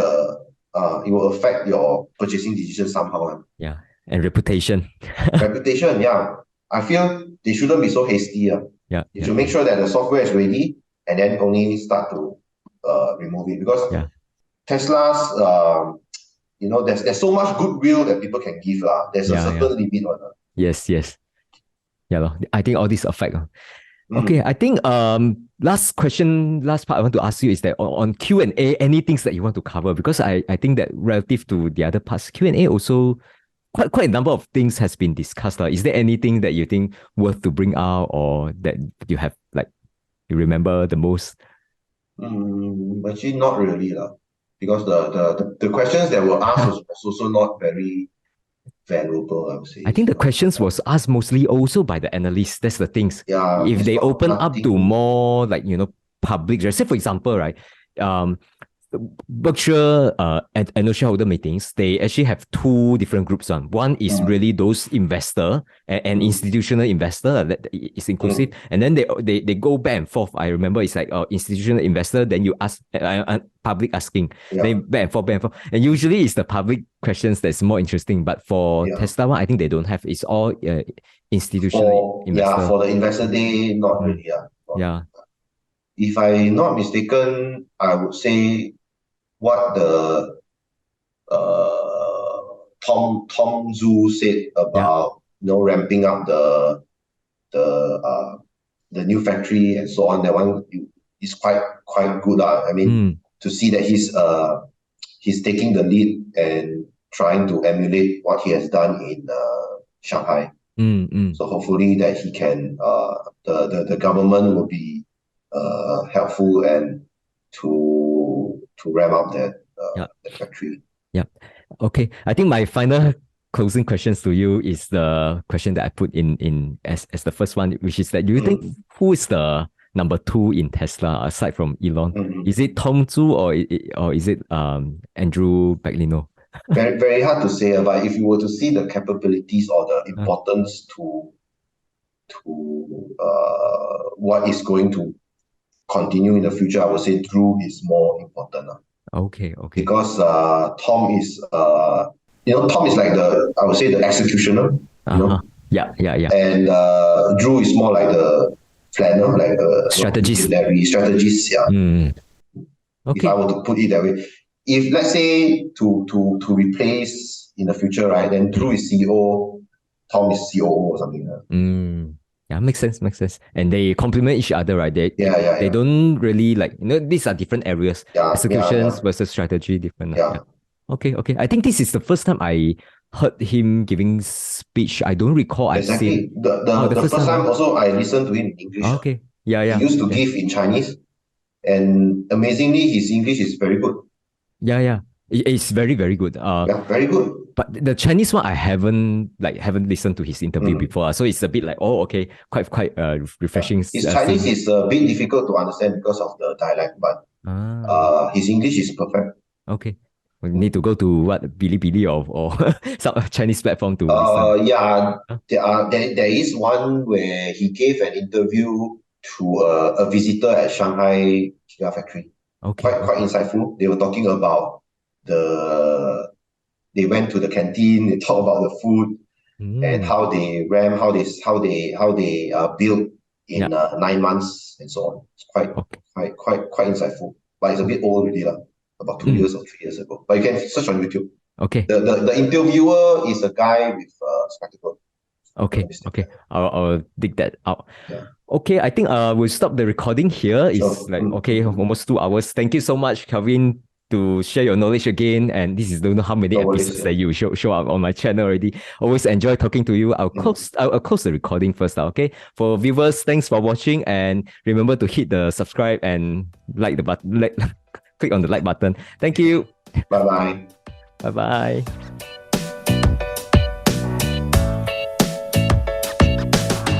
it will affect your purchasing decision somehow. Yeah, and reputation. Reputation, yeah. I feel they shouldn't be so hasty. They should make sure that the software is ready, and then only start to remove it. Because Tesla's, there's so much goodwill that people can give. There's a certain limit on it. Yes. Yeah, I think all these affect. Okay, I think last part I want to ask you is that on Q&A, any things that you want to cover? Because I think that relative to the other parts, Q&A also quite a number of things has been discussed. Is there anything that you think worth to bring out, or that you have you remember the most? Actually, not really, because the questions that were asked was also not very valuable, I would say. I think the questions was asked mostly also by the analysts. That's the things. Yeah, If it's they got open up to nothing. more like, public, say for example, right, Berkshire annual shareholder meetings, they actually have two different groups. One is really those investor and institutional investor that is inclusive, and then they go back and forth. I remember it's like institutional investor, then you ask public asking, then back and forth, and usually it's the public questions that's more interesting. But for Tesla one, I think they don't have. It's all institutional investor. Yeah, for the investor day, not really. Yeah. If I'm not mistaken, I would say what the Tom Zhu said about ramping up the new factory and so on. That one is quite good. I mean, to see that he's taking the lead and trying to emulate what he has done in Shanghai. So hopefully that he can the government will be helpful and to ramp up that factory. Yeah. Okay. I think my final closing questions to you is the question that I put in as the first one, which is that do you think who is the number 2 in Tesla aside from Elon? Is it Tom Zhu or is it Andrew Baglino? Very, very hard to say, but if you were to see the capabilities or the importance to what is going to continue in the future, I would say Drew is more important. Okay. Because Tom is Tom is like I would say the executioner. Yeah. And Drew is more like the planner, like strategist. Strategist. Yeah. Okay. If I were to put it that way, if let's say to replace in the future, right? Then Drew is CEO, Tom is COO or something. Yeah, makes sense. And they complement each other, right? They don't really these are different areas. Executions versus strategy, different. Yeah. Okay. I think this is the first time I heard him giving speech. I don't recall I've seen. The first time also I listened to him in English. Okay. Yeah. He used to give in Chinese, and amazingly his English is very good. Yeah. It's very, very good. Very good. But the Chinese one, I haven't listened to his interview before. So it's a bit like, okay, quite refreshing. His Chinese is a bit difficult to understand because of the dialect, but his English is perfect. Okay. We need to go to what, Bilibili or some Chinese platform to listen. Yeah, there is one where he gave an interview to a visitor at Shanghai Gigafactory. Okay. Quite insightful. They were talking about they went to the canteen, they talked about the food and how they ran, how they built in 9 months and so on. It's quite insightful. But it's a bit old already, about 2 years or 3 years ago. But you can search on YouTube. Okay. The interviewer is a guy with spectacles. Okay. I'll dig that out. Yeah. Okay, I think we'll stop the recording here. It's almost 2 hours. Thank you so much, Kelvin, to share your knowledge again. And this is don't know how many episodes that you show up on my channel already. Always enjoy talking to you. I'll close the recording first. Okay. For viewers, thanks for watching, and remember to hit the subscribe and like the button. Click on the like button. Thank you. Bye bye. Bye bye.